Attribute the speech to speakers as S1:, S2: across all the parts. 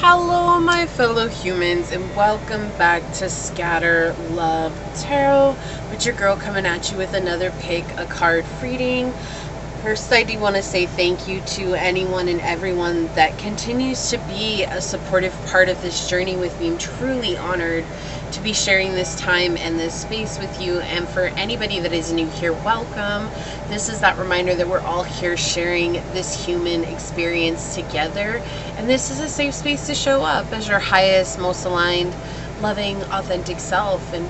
S1: Hello, my fellow humans, and welcome back to Scatter Love Tarot with your girl coming at you with another pick a card reading. First, I do want to say thank you to anyone and everyone that continues to be a supportive part of this journey with me. I'm truly honored to be sharing this time and this space with you. And for anybody that is new here, welcome. This is that reminder that we're all here sharing this human experience together. And this is a safe space to show up as your highest, most aligned, loving, authentic self. And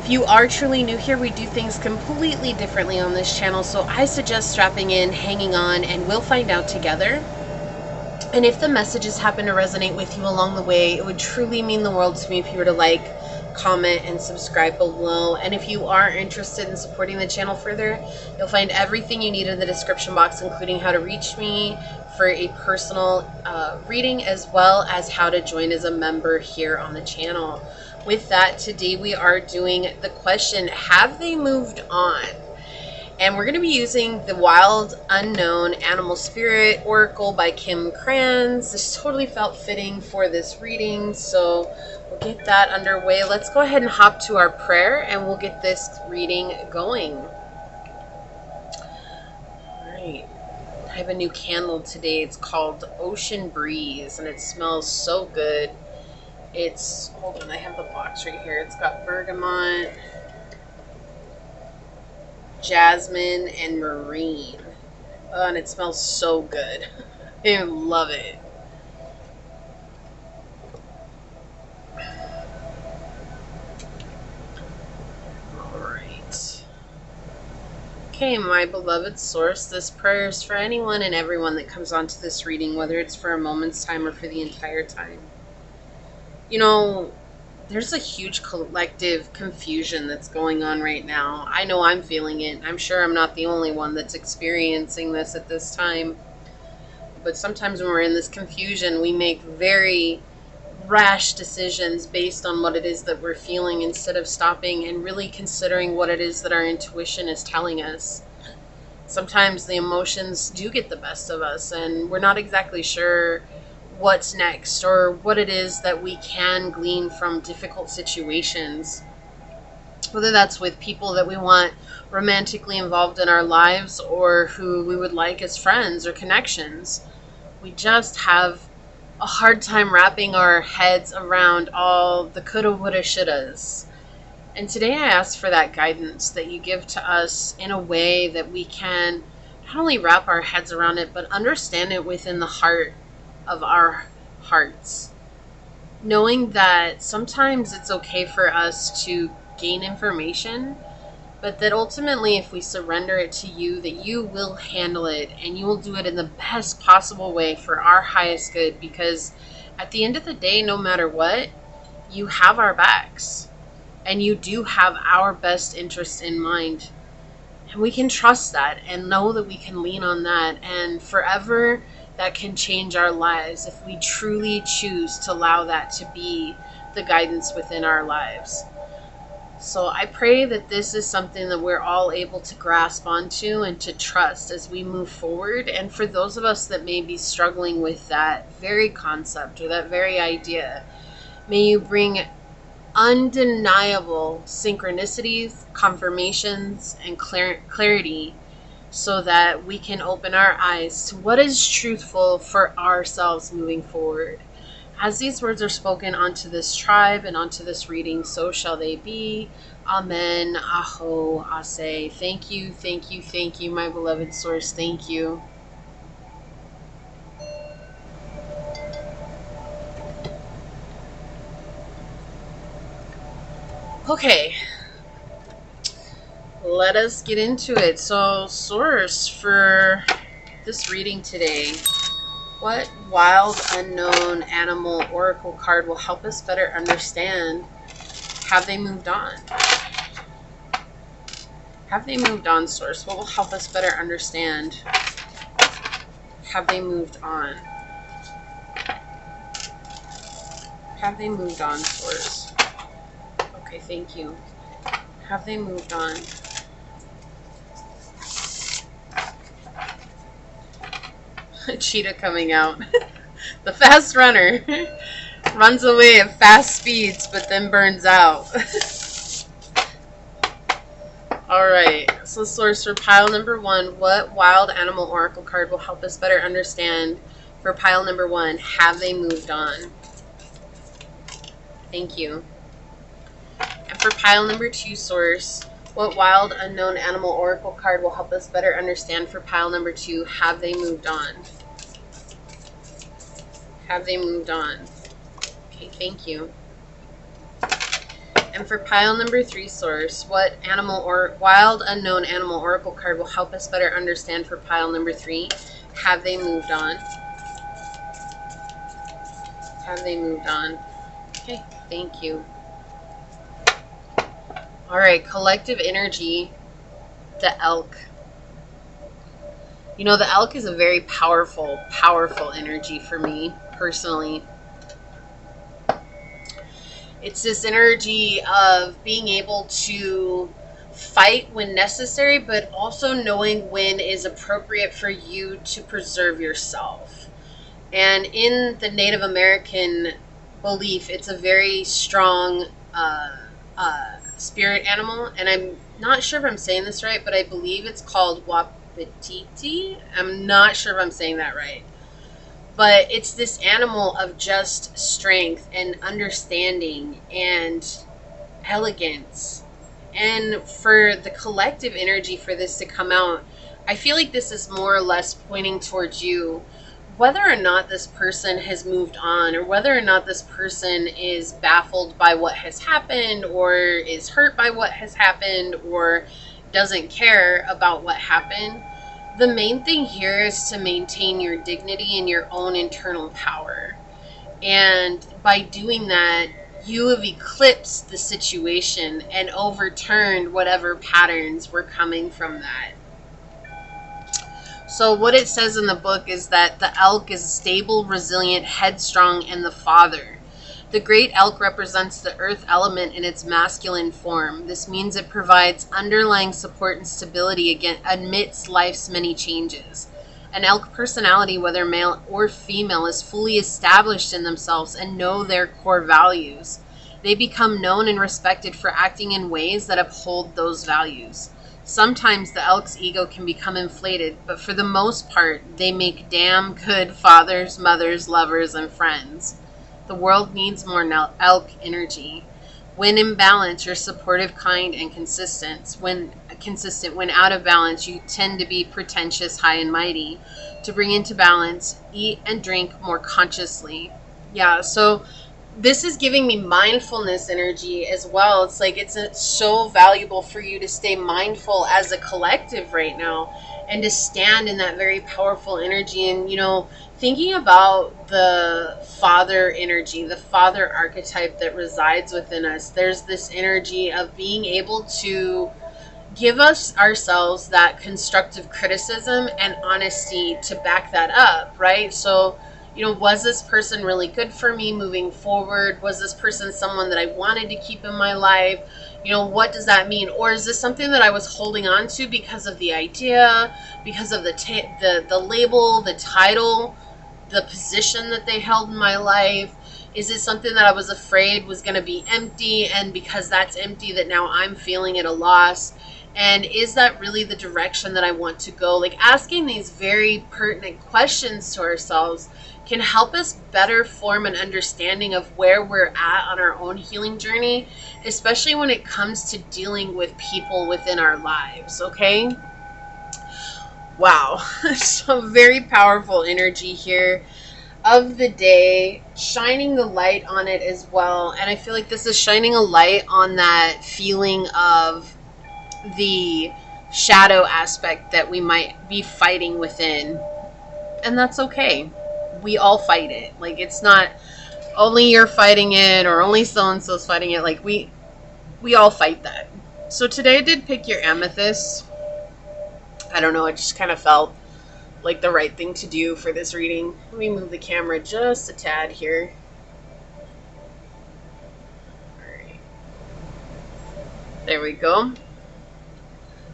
S1: if you are truly new here, we do things completely differently on this channel. So I suggest strapping in, hanging on, and we'll find out together. And if the messages happen to resonate with you along the way, it would truly mean the world to me if you were to like, comment, and subscribe below. And if you are interested in supporting the channel further, you'll find everything you need in the description box, including how to reach me for a personal reading, as well as how to join as a member here on the channel. With that, today we are doing the question, have they moved on? And we're going to be using the Wild Unknown Animal Spirit Oracle by Kim Kranz. This totally felt fitting for this reading, so we'll get that underway. Let's go ahead and hop to our prayer and we'll get this reading going. Alright, I have a new candle today. It's called Ocean Breeze and it smells so good. It's, hold on, I have the box right here. It's got bergamot, jasmine, and marine. Oh, and it smells so good. I love it. Alright. Okay, my beloved source, this prayer is for anyone and everyone that comes onto this reading, whether it's for a moment's time or for the entire time. You know, there's a huge collective confusion that's going on right now. I know I'm feeling it. I'm sure I'm not the only one that's experiencing this at this time. But sometimes when we're in this confusion, we make very rash decisions based on what it is that we're feeling instead of stopping and really considering what it is that our intuition is telling us. Sometimes the emotions do get the best of us and we're not exactly sure what's next or what it is that we can glean from difficult situations, whether that's with people that we want romantically involved in our lives or who we would like as friends or connections. We just have a hard time wrapping our heads around all the coulda, woulda, shouldas. And today I ask for that guidance that you give to us in a way that we can not only wrap our heads around it, but understand it within the heart of our hearts, knowing that sometimes it's okay for us to gain information, but that ultimately if we surrender it to you, that you will handle it and you will do it in the best possible way for our highest good, because at the end of the day, no matter what, you have our backs and you do have our best interest in mind, and we can trust that and know that we can lean on that, and forever that can change our lives if we truly choose to allow that to be the guidance within our lives. So I pray that this is something that we're all able to grasp onto and to trust as we move forward. And for those of us that may be struggling with that very concept or that very idea, may you bring undeniable synchronicities, confirmations, and clarity, so that we can open our eyes to what is truthful for ourselves moving forward. As these words are spoken onto this tribe and onto this reading, so shall they be. Amen. Aho. Ase. Thank you, thank you, thank you, my beloved source. Thank you. Okay. Let us get into it. So, source for this reading today, what wild unknown animal oracle card will help us better understand? Have they moved on? Have they moved on, source? What will help us better understand? Have they moved on? Have they moved on, source? Okay, thank you. Have they moved on? A cheetah coming out. The fast runner runs away at fast speeds, but then burns out. Alright, so source for pile number 1. What wild animal oracle card will help us better understand for pile number 1? Have they moved on? Thank you. And for pile number 2, source, what wild unknown animal oracle card will help us better understand for pile number 2? Have they moved on? Have they moved on? Okay, thank you. And for pile number 3, source, what animal or wild unknown animal oracle card will help us better understand for pile number 3? Have they moved on? Have they moved on? Okay, thank you. All right, collective energy, the elk. You know, the elk is a very powerful, powerful energy for me personally. It's this energy of being able to fight when necessary, but also knowing when is appropriate for you to preserve yourself. And in the Native American belief, it's a very strong spirit animal. And I'm not sure if I'm saying this right, but I believe it's called Wapiti. I'm not sure if I'm saying that right. But it's this animal of just strength and understanding and elegance. And for the collective energy for this to come out, I feel like this is more or less pointing towards you. Whether or not this person has moved on, or whether or not this person is baffled by what has happened, or is hurt by what has happened, or doesn't care about what happened, the main thing here is to maintain your dignity and your own internal power. And by doing that, you have eclipsed the situation and overturned whatever patterns were coming from that. So what it says in the book is that the elk is stable, resilient, headstrong, and the father. The great elk represents the earth element in its masculine form. This means it provides underlying support and stability amidst life's many changes. An elk personality, whether male or female, is fully established in themselves and know their core values. They become known and respected for acting in ways that uphold those values. Sometimes the elk's ego can become inflated, but for the most part, they make damn good fathers, mothers, lovers, and friends. The world needs more elk energy. When in balance, you're supportive, kind, and consistent. When out of balance, you tend to be pretentious, high, and mighty. To bring into balance, eat and drink more consciously. Yeah, so this is giving me mindfulness energy as well. It's like it's so valuable for you to stay mindful as a collective right now and to stand in that very powerful energy. And, you know, thinking about the father energy, the father archetype that resides within us, there's this energy of being able to give us ourselves that constructive criticism and honesty to back that up, right? So, you know, was this person really good for me moving forward? Was this person someone that I wanted to keep in my life? You know, what does that mean? Or is this something that I was holding on to because of the idea, because of the label, the title, the position that they held in my life? Is it something that I was afraid was going to be empty, and because that's empty that now I'm feeling at a loss? And is that really the direction that I want to go? Like, asking these very pertinent questions to ourselves can help us better form an understanding of where we're at on our own healing journey, especially when it comes to dealing with people within our lives, okay? Wow, so very powerful energy here of the day, shining the light on it as well. And I feel like this is shining a light on that feeling of the shadow aspect that we might be fighting within. And that's okay. We all fight it. Like, it's not only you're fighting it or only so-and-so's fighting it. Like, we all fight that. So today I did pick your amethyst. I don't know, it just kind of felt like the right thing to do for this reading. Let me move the camera just a tad here. Alright. There we go.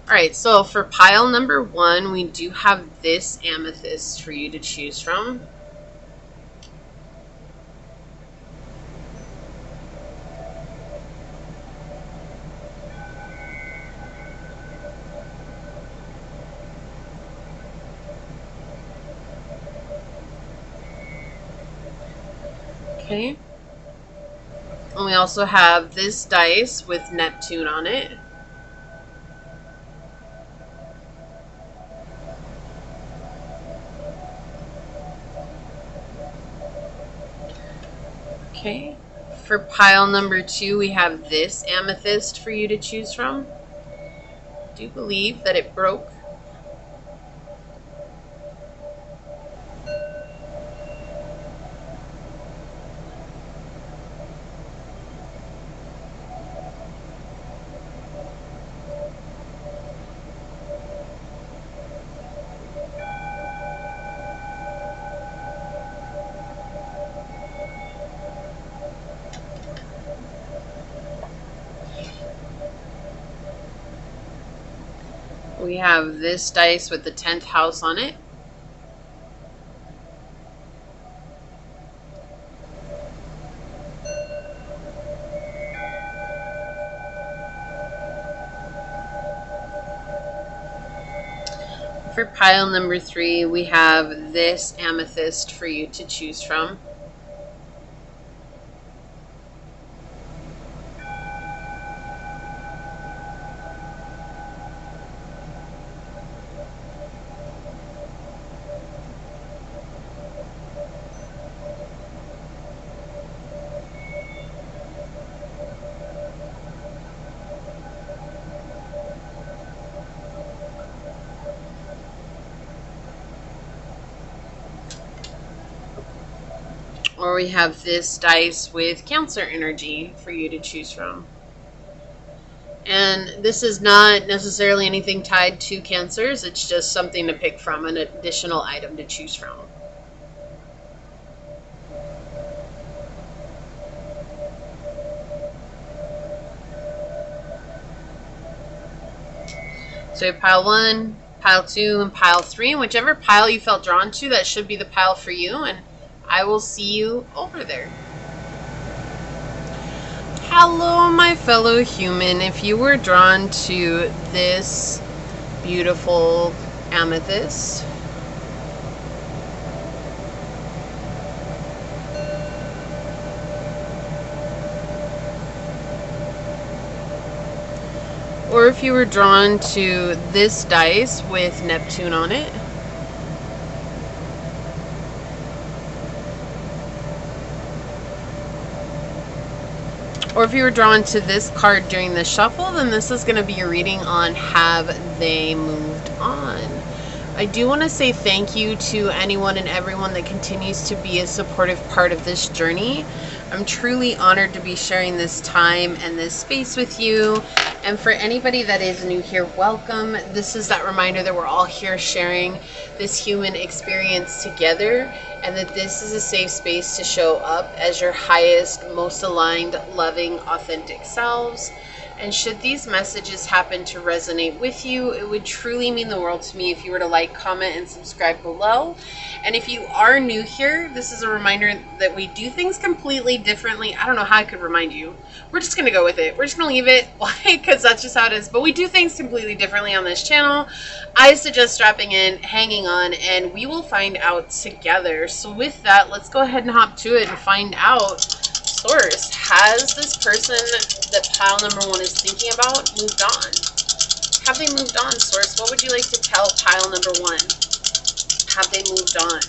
S1: Alright, so for pile number 1, we do have this amethyst for you to choose from. Okay. And we also have this dice with Neptune on it. Okay. For pile number 2, we have this amethyst for you to choose from. I do believe that it broke. We have this dice with the 10th house on it. For pile number 3, we have this amethyst for you to choose from. Or we have this dice with Cancer energy for you to choose from. And this is not necessarily anything tied to Cancers. It's just something to pick from, an additional item to choose from. So we have pile 1, pile 2, and pile 3. And whichever pile you felt drawn to, that should be the pile for you. And I will see you over there. Hello, my fellow human. If you were drawn to this beautiful amethyst, or if you were drawn to this dice with Neptune on it, or if you were drawn to this card during the shuffle, then this is going to be your reading on Have They Moved On? I do want to say thank you to anyone and everyone that continues to be a supportive part of this journey. I'm truly honored to be sharing this time and this space with you. And for anybody that is new here, welcome. This is that reminder that we're all here sharing this human experience together, and that this is a safe space to show up as your highest, most aligned, loving, authentic selves. And should these messages happen to resonate with you, it would truly mean the world to me if you were to like, comment, and subscribe below. And if you are new here, this is a reminder that we do things completely differently. I don't know how I could remind you. We're just going to go with it. We're just going to leave it. Why? Because that's just how it is. But we do things completely differently on this channel. I suggest strapping in, hanging on, and we will find out together. So with that, let's go ahead and hop to it and find out. Source, has this person that pile number 1 is thinking about moved on? Have they moved on, Source? What would you like to tell pile number 1? Have they moved on?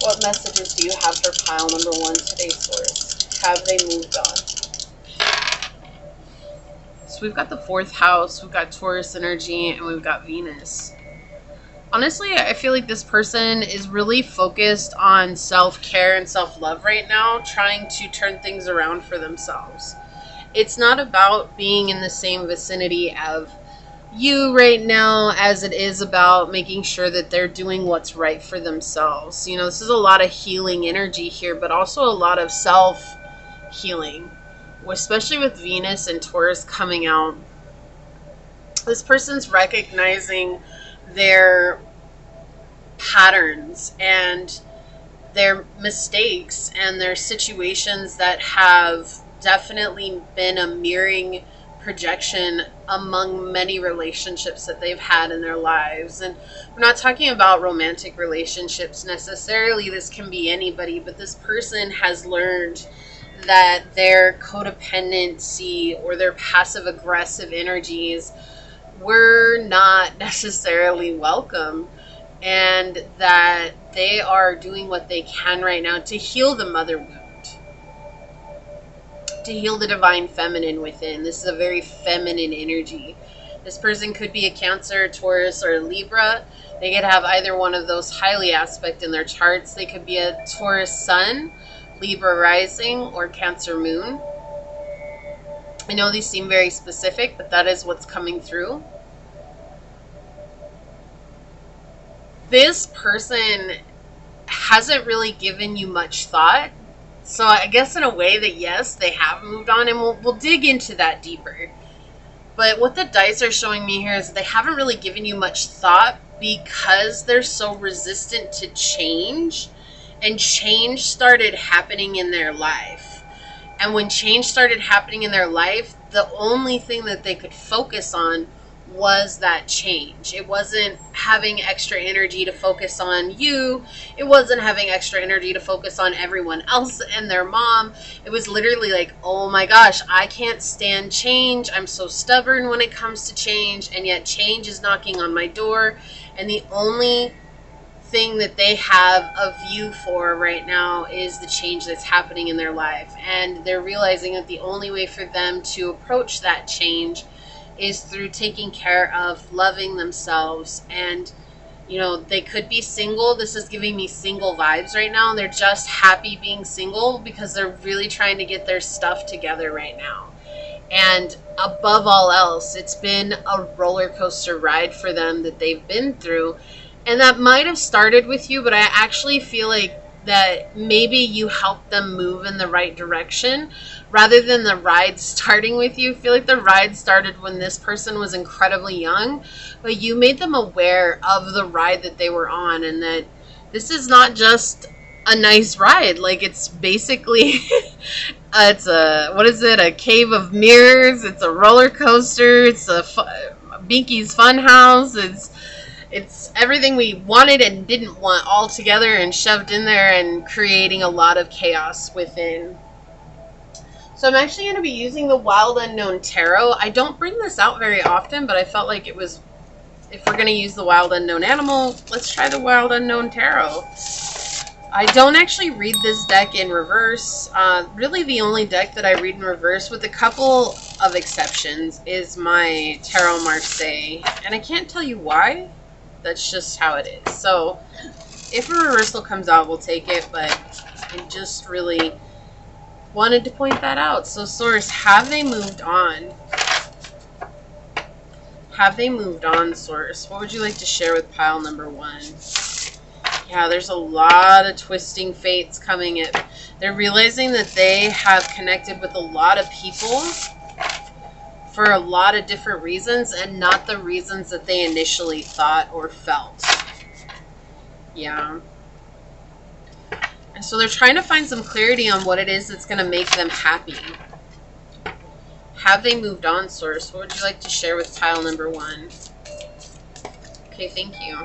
S1: What messages do you have for pile number 1 today, Source? Have they moved on? So we've got the 4th house, we've got Taurus energy, and we've got Venus. Honestly, I feel like this person is really focused on self-care and self-love right now, trying to turn things around for themselves. It's not about being in the same vicinity of you right now as it is about making sure that they're doing what's right for themselves. You know, this is a lot of healing energy here, but also a lot of self-healing, especially with Venus and Taurus coming out. This person's recognizing their patterns and their mistakes and their situations that have definitely been a mirroring projection among many relationships that they've had in their lives. And we're not talking about romantic relationships necessarily. This can be anybody, but this person has learned that their codependency or their passive aggressive energies were not necessarily welcome, and that they are doing what they can right now to heal the mother wound, to heal the divine feminine within. This is a very feminine energy. This person could be a Cancer, Taurus, or Libra. They could have either one of those highly aspect in their charts. They could be a Taurus sun, Libra rising, or Cancer moon. I know these seem very specific, but that is what's coming through. This person hasn't really given you much thought. So I guess in a way that yes, they have moved on, and we'll dig into that deeper. But what the dice are showing me here is that they haven't really given you much thought because they're so resistant to change. And change started happening in their life. And when change started happening in their life, the only thing that they could focus on was that change. It wasn't having extra energy to focus on you. It wasn't having extra energy to focus on everyone else and their mom. It was literally like, oh my gosh, I can't stand change. I'm so stubborn when it comes to change, and yet change is knocking on my door. And the only thing that they have a view for right now is the change that's happening in their life. And they're realizing that the only way for them to approach that change is through taking care of loving themselves. And they could be single. This is giving me single vibes right now. They're just happy being single because they're really trying to get their stuff together right now. And above all else, it's been a roller coaster ride for them that they've been through. And that might have started with you, but I actually feel like that maybe you helped them move in the right direction rather than the ride starting with you. I feel like the ride started when this person was incredibly young, but you made them aware of the ride that they were on, and that this is not just a nice ride. Like, it's basically it's a cave of mirrors. It's a roller coaster. It's a Binky's Funhouse. It's everything we wanted and didn't want all together and shoved in there, and creating a lot of chaos within. So I'm actually going to be using the Wild Unknown Tarot. I don't bring this out very often, but I felt like it was, if we're going to use the Wild Unknown Animal, let's try the Wild Unknown Tarot. I don't actually read this deck in reverse. Really the only deck that I read in reverse, with a couple of exceptions, is my Tarot Marseille. And I can't tell you why. That's just how it is. So if a reversal comes out, we'll take it, but I just really wanted to point that out. So Source, have they moved on? Have they moved on, Source? What would you like to share with pile number 1? Yeah, there's a lot of twisting fates coming in. They're realizing that they have connected with a lot of people for a lot of different reasons, and not the reasons that they initially thought or felt. Yeah. And so they're trying to find some clarity on what it is that's going to make them happy. Have they moved on, Source? What would you like to share with pile number 1? Okay, thank you.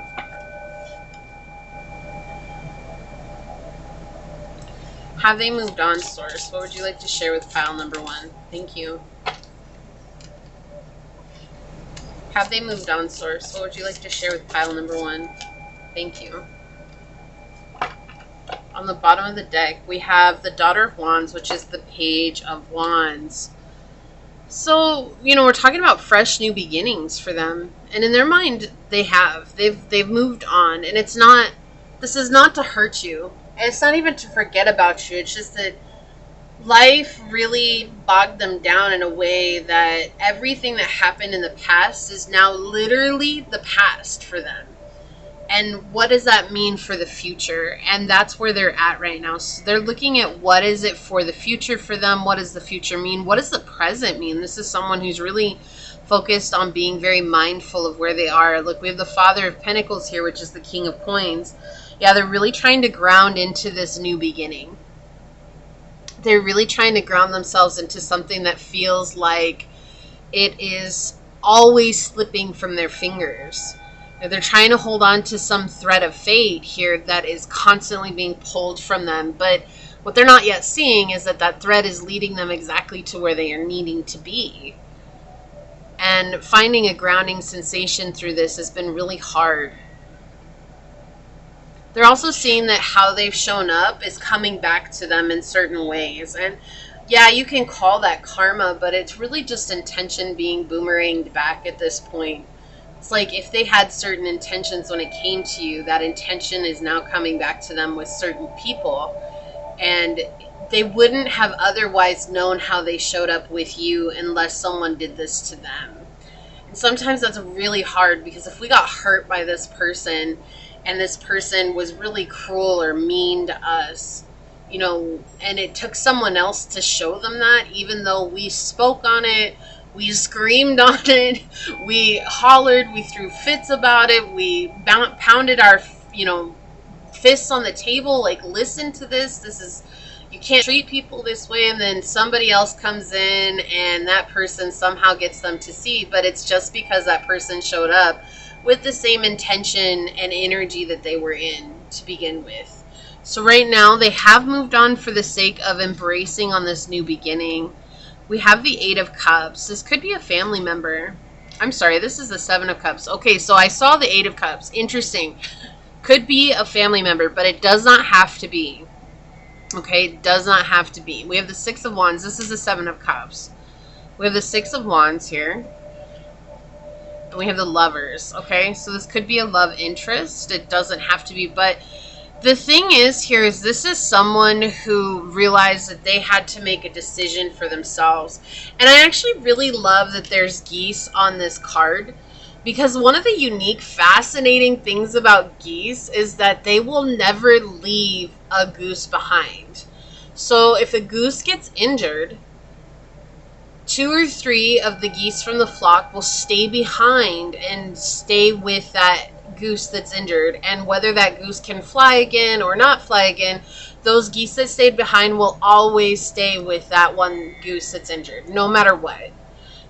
S1: Have they moved on, Source? What would you like to share with pile number 1? Thank you. Have they moved on, Source? What would you like to share with pile number 1? Thank you. On the bottom of the deck, we have the Daughter of Wands, which is the Page of Wands. So, we're talking about fresh new beginnings for them. And in their mind, they have. They've moved on. And this is not to hurt you. And it's not even to forget about you. It's just that life really bogged them down in a way that everything that happened in the past is now literally the past for them. And what does that mean for the future? And that's where they're at right now. So they're looking at what is it for the future for them? What does the future mean? What does the present mean? This is someone who's really focused on being very mindful of where they are. Look, we have the Father of Pentacles here, which is the King of Coins. Yeah, they're really trying to ground into this new beginning. They're really trying to ground themselves into something that feels like it is always slipping from their fingers. They're trying to hold on to some thread of fate here that is constantly being pulled from them. But what they're not yet seeing is that that thread is leading them exactly to where they are needing to be. And finding a grounding sensation through this has been really hard. They're also seeing that how they've shown up is coming back to them in certain ways. And yeah, you can call that karma, but it's really just intention being boomeranged back at this point. It's like if they had certain intentions when it came to you, that intention is now coming back to them with certain people. And they wouldn't have otherwise known how they showed up with you unless someone did this to them. And sometimes that's really hard, because if we got hurt by this person and this person was really cruel or mean to us, you know, and it took someone else to show them that, even though we spoke on it, we screamed on it, we hollered, we threw fits about it, we pounded our, fists on the table, like, listen to this is, you can't treat people this way, and then somebody else comes in and that person somehow gets them to see, but it's just because that person showed up with the same intention and energy that they were in to begin with. So right now they have moved on for the sake of embracing on this new beginning. We have the 8 of Cups. This could be a family member. I'm sorry, this is the 7 of Cups. Okay, so I saw the 8 of Cups. Interesting. Could be a family member, but it does not have to be. Okay, it does not have to be. We have the 6 of Wands. This is the 7 of Cups. We have the 6 of Wands here. And we have the Lovers. Okay, so this could be a love interest. It doesn't have to be, but the thing is here is this is someone who realized that they had to make a decision for themselves. And I actually really love that there's geese on this card, because one of the unique, fascinating things about geese is that they will never leave a goose behind. So if a goose gets injured, 2 or 3 of the geese from the flock will stay behind and stay with that goose that's injured. And whether that goose can fly again or not fly again, those geese that stayed behind will always stay with that one goose that's injured, no matter what.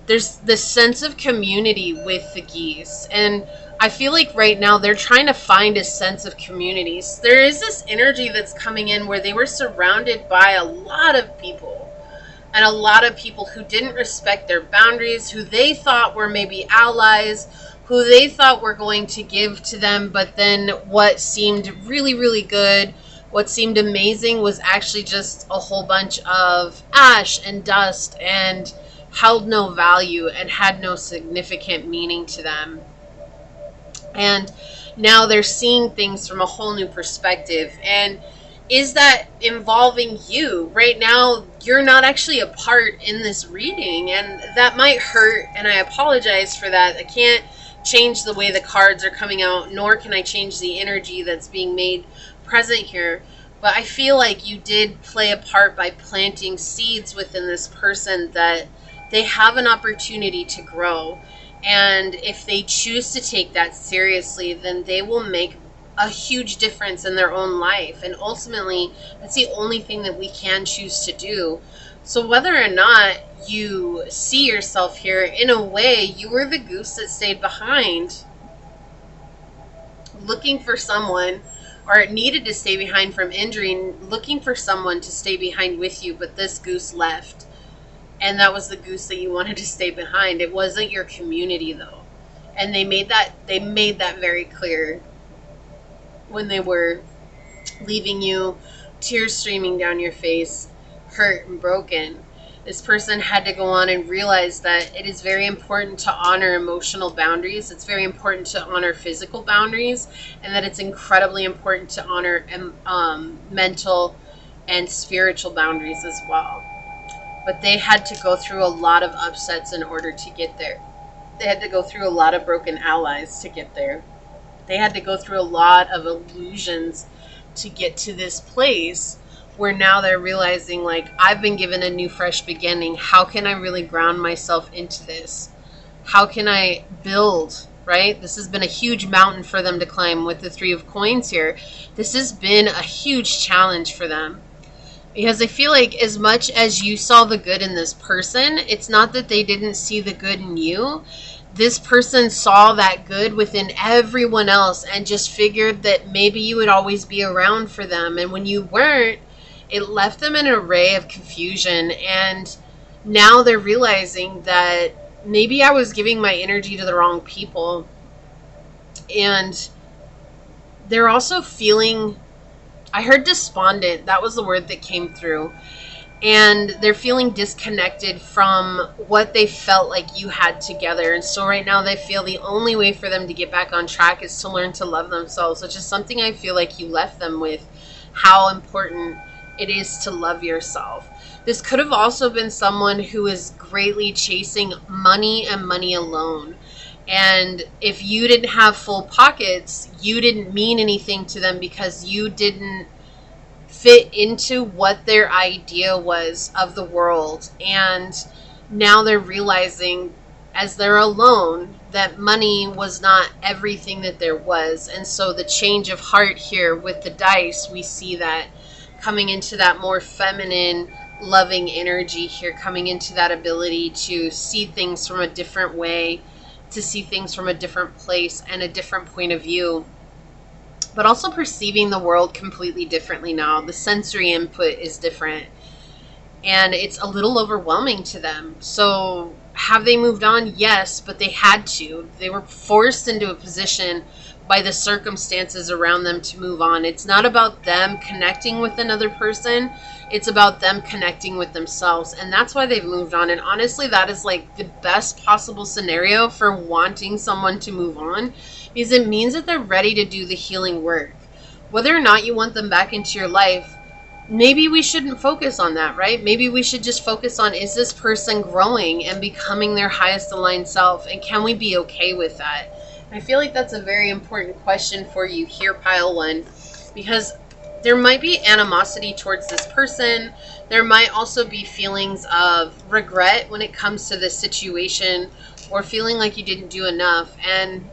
S1: There's this sense of community with the geese, and I feel like right now they're trying to find a sense of community. So there is this energy that's coming in where they were surrounded by a lot of people, and a lot of people who didn't respect their boundaries, who they thought were maybe allies, who they thought were going to give to them, but then what seemed really, really good, what seemed amazing, was actually just a whole bunch of ash and dust and held no value and had no significant meaning to them. And now they're seeing things from a whole new perspective. And is that involving you? Right now, you're not actually a part in this reading, and that might hurt, and I apologize for that. I can't change the way the cards are coming out, nor can I change the energy that's being made present here. But I feel like you did play a part by planting seeds within this person that they have an opportunity to grow. And if they choose to take that seriously, then they will make a huge difference in their own life. And ultimately, that's the only thing that we can choose to do. So whether or not you see yourself here, in a way, you were the goose that stayed behind, looking for someone, or needed to stay behind from injury, looking for someone to stay behind with you, but this goose left. And that was the goose that you wanted to stay behind. It wasn't your community, though. And they made that very clear when they were leaving you, tears streaming down your face, hurt and broken. This person had to go on and realize that it is very important to honor emotional boundaries. It's very important to honor physical boundaries, and that it's incredibly important to honor mental and spiritual boundaries as well. But they had to go through a lot of upsets in order to get there. They had to go through a lot of broken allies to get there. They had to go through a lot of illusions to get to this place where now they're realizing, like, I've been given a new, fresh beginning. How can I really ground myself into this? How can I build, right? This has been a huge mountain for them to climb with the 3 of Coins here. This has been a huge challenge for them. Because I feel like as much as you saw the good in this person, it's not that they didn't see the good in you. This person saw that good within everyone else and just figured that maybe you would always be around for them. And when you weren't, it left them in an array of confusion. And now they're realizing that maybe I was giving my energy to the wrong people. And they're also feeling, I heard despondent. That was the word that came through. And they're feeling disconnected from what they felt like you had together. And so right now they feel the only way for them to get back on track is to learn to love themselves, which is something I feel like you left them with, how important it is to love yourself. This could have also been someone who is greatly chasing money and money alone. And if you didn't have full pockets, you didn't mean anything to them because you didn't fit into what their idea was of the world. And now they're realizing, as they're alone, that money was not everything that there was. And so the change of heart here with the dice, we see that coming into that more feminine, loving energy here, coming into that ability to see things from a different way, to see things from a different place and a different point of view, but also perceiving the world completely differently now. The sensory input is different and it's a little overwhelming to them. So have they moved on? Yes, but they had to. They were forced into a position by the circumstances around them to move on. It's not about them connecting with another person. It's about them connecting with themselves. And that's why they've moved on. And honestly, that is like the best possible scenario for wanting someone to move on, because it means that they're ready to do the healing work. Whether or not you want them back into your life, maybe we shouldn't focus on that, right? Maybe we should just focus on, is this person growing and becoming their highest aligned self? And can we be okay with that? I feel like that's a very important question for you here, pile one, because there might be animosity towards this person. There might also be feelings of regret when it comes to this situation, or feeling like you didn't do enough. And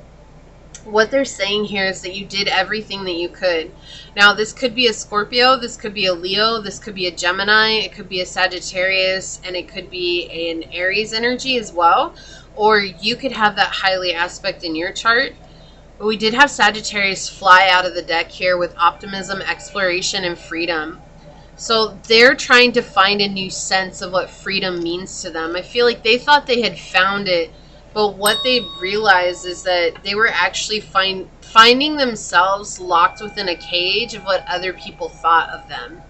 S1: what they're saying here is that you did everything that you could. Now, this could be a Scorpio, this could be a Leo, this could be a Gemini, it could be a Sagittarius, and it could be an Aries energy as well. Or you could have that highly aspect in your chart. But we did have Sagittarius fly out of the deck here with optimism, exploration, and freedom. So they're trying to find a new sense of what freedom means to them. I feel like they thought they had found it, but what they realized is that they were actually finding themselves locked within a cage of what other people thought of them.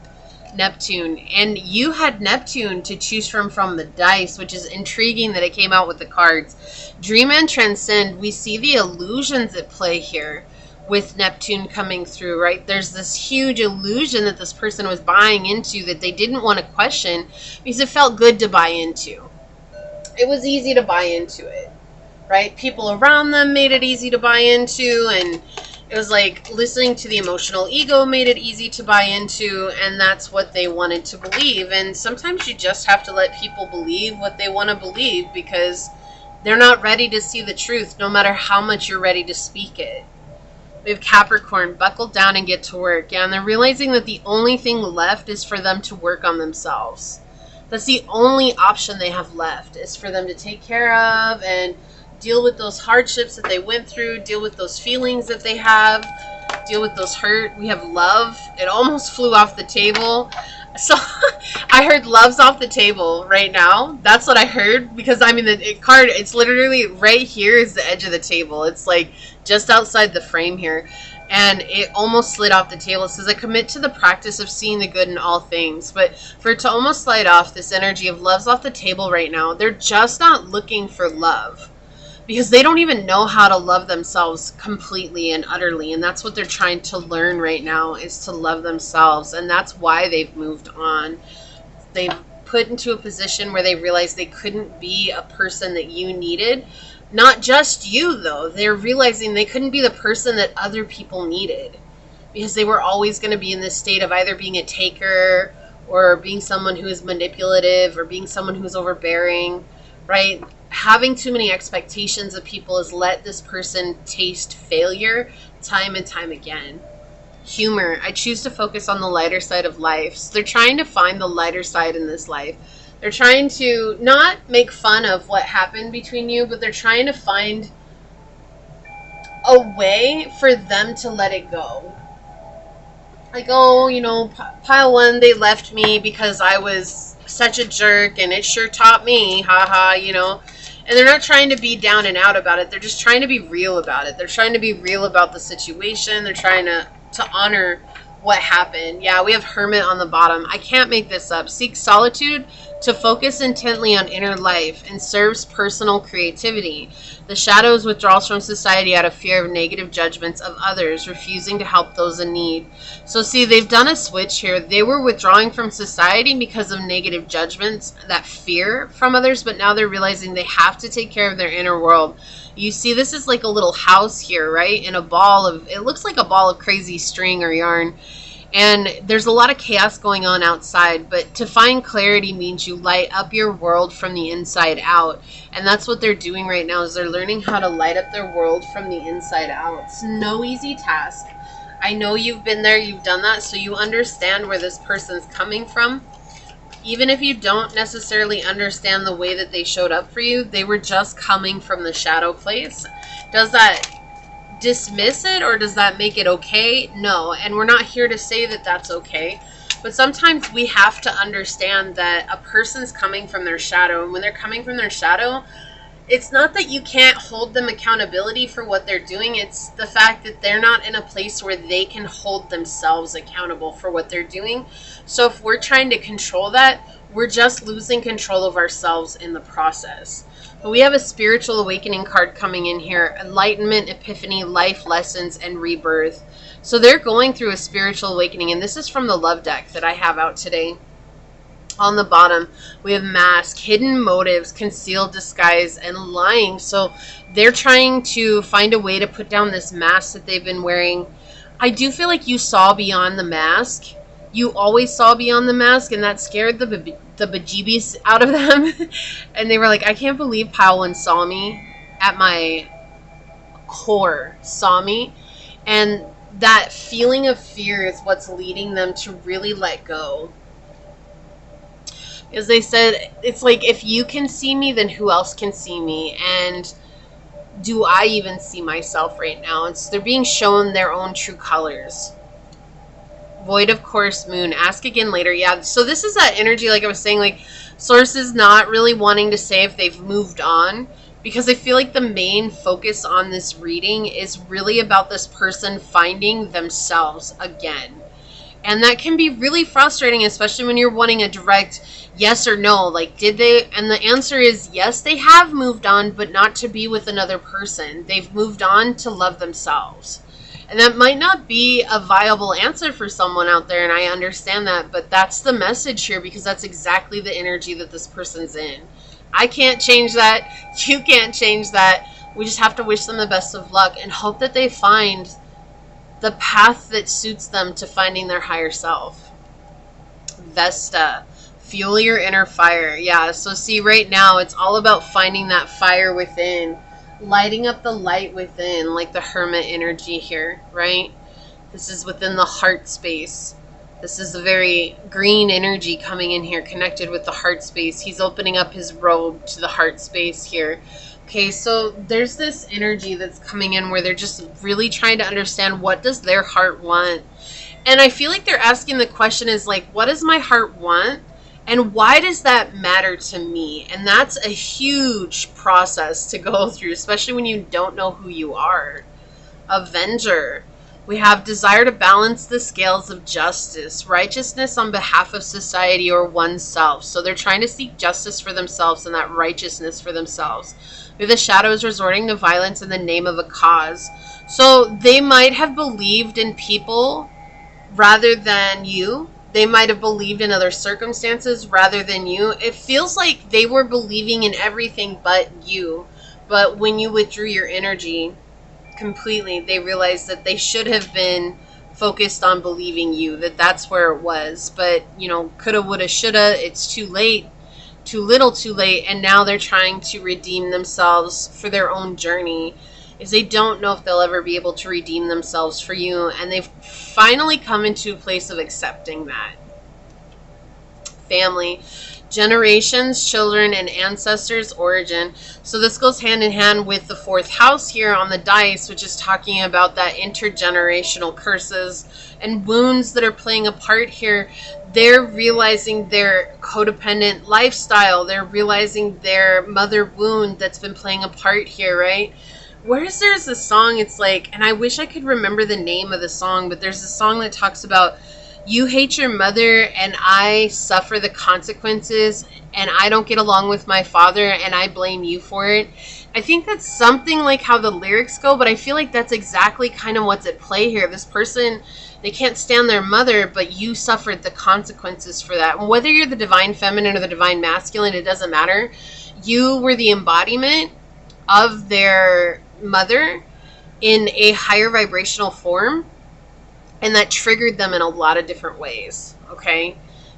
S1: Neptune. And you had Neptune to choose from the dice, which is intriguing that it came out with the cards. Dream and transcend. We see the illusions at play here with Neptune coming through, right? There's this huge illusion that this person was buying into that they didn't want to question because it felt good to buy into. It was easy to buy into it, right? People around them made it easy to buy into, and it was like listening to the emotional ego made it easy to buy into, and that's what they wanted to believe. And sometimes you just have to let people believe what they want to believe because they're not ready to see the truth, no matter how much you're ready to speak it. We have Capricorn, buckle down and get to work. Yeah, and they're realizing that the only thing left is for them to work on themselves. That's the only option they have left, is for them to take care of and deal with those hardships that they went through, deal with those feelings that they have, deal with those hurt. We have love. It almost flew off the table. So I heard love's off the table right now. That's what I heard, because I mean the card, it's literally right here is the edge of the table. It's like just outside the frame here. And it almost slid off the table. It says, I commit to the practice of seeing the good in all things. But for it to almost slide off, this energy of love's off the table right now, they're just not looking for love, because they don't even know how to love themselves completely and utterly. And that's what they're trying to learn right now, is to love themselves. And that's why they've moved on. They've put into a position where they realized they couldn't be a person that you needed. Not just you, though. They're realizing they couldn't be the person that other people needed, because they were always going to be in this state of either being a taker or being someone who is manipulative or being someone who's overbearing, right? Having too many expectations of people has let this person taste failure time and time again. humor. I choose to focus on the lighter side of life. So they're trying to find the lighter side in this life. They're trying to not make fun of what happened between you, but they're trying to find a way for them to let it go. Like, oh, pile one, they left me because I was such a jerk and it sure taught me, haha, And they're not trying to be down and out about it. They're just trying to be real about it. They're trying to be real about the situation. They're trying to honor what happened. Yeah, we have Hermit on the bottom. I can't make this up. Seek solitude to focus intently on inner life and serves personal creativity. The shadows withdraws from society out of fear of negative judgments of others, refusing to help those in need. So see, they've done a switch here. They were withdrawing from society because of negative judgments, that fear from others, but now they're realizing they have to take care of their inner world. You see, this is like a little house here, right? In a ball of, it looks like a ball of crazy string or yarn. And there's a lot of chaos going on outside, but to find clarity means you light up your world from the inside out. And that's what they're doing right now, is they're learning how to light up their world from the inside out. It's no easy task. I know you've been there, you've done that, so you understand where this person's coming from. Even if you don't necessarily understand the way that they showed up for you, they were just coming from the shadow place. Does that dismiss it, or does that make it okay? No, and we're not here to say that that's okay, but sometimes we have to understand that a person's coming from their shadow, and when they're coming from their shadow, it's not that you can't hold them accountability for what they're doing. It's the fact that they're not in a place where they can hold themselves accountable for what they're doing. So if we're trying to control that, we're just losing control of ourselves in the process. But we have a spiritual awakening card coming in here. Enlightenment, epiphany, life lessons, and rebirth. So they're going through a spiritual awakening. And this is from the love deck that I have out today. On the bottom, we have mask, hidden motives, concealed disguise, and lying. So they're trying to find a way to put down this mask that they've been wearing. I do feel like you saw beyond the mask. You always saw beyond the mask, and that scared the bejeebies out of them. And they were like, I can't believe Powell saw me at my core, saw me. And that feeling of fear is what's leading them to really let go. As they said, it's like, if you can see me, then who else can see me? And do I even see myself right now? They're being shown their own true colors. Void of course, moon. Ask again later. Yeah, so this is that energy, like I was saying, like Source is not really wanting to say if they've moved on, because I feel like the main focus on this reading is really about this person finding themselves again. And that can be really frustrating, especially when you're wanting a direct yes or no. Like, did they? And the answer is yes, they have moved on, but not to be with another person. They've moved on to love themselves. And that might not be a viable answer for someone out there, and I understand that, but that's the message here, because that's exactly the energy that this person's in. I can't change that. You can't change that. We just have to wish them the best of luck and hope that they find the path that suits them to finding their higher self. Vesta, fuel your inner fire. Yeah, so see, right now it's all about finding that fire within, lighting up the light within, like the Hermit energy here, right? This is within the heart space. This is a very green energy coming in here, connected with the heart space. He's opening up his robe to the heart space here. Okay, so there's this energy that's coming in where they're just really trying to understand, what does their heart want? And I feel like they're asking the question is like, what does my heart want? And why does that matter to me? And that's a huge process to go through, especially when you don't know who you are. Avenger. We have desire to balance the scales of justice, righteousness on behalf of society or oneself. So they're trying to seek justice for themselves and that righteousness for themselves. We have the shadows resorting to violence in the name of a cause. So they might have believed in people rather than you. They might have believed in other circumstances rather than you. It feels like they were believing in everything but you. But when you withdrew your energy completely, they realized that they should have been focused on believing you, that's where it was. But, coulda, woulda, shoulda, it's too late, too little too late, and now they're trying to redeem themselves for their own journey. is they don't know if they'll ever be able to redeem themselves for you, and they've finally come into a place of accepting that. Family, generations, children, and ancestors' origin. So this goes hand in hand with the 4th house here on the dice, which is talking about that intergenerational curses and wounds that are playing a part here. They're realizing their codependent lifestyle. They're realizing their mother wound that's been playing a part here, right? There's a song, it's like, and I wish I could remember the name of the song, but there's a song that talks about, you hate your mother and I suffer the consequences, and I don't get along with my father and I blame you for it. I think that's something like how the lyrics go, but I feel like that's exactly kind of what's at play here. This person, they can't stand their mother, but you suffered the consequences for that. And whether you're the divine feminine or the divine masculine, it doesn't matter. You were the embodiment of their mother in a higher vibrational form, and that triggered them in a lot of different ways, okay?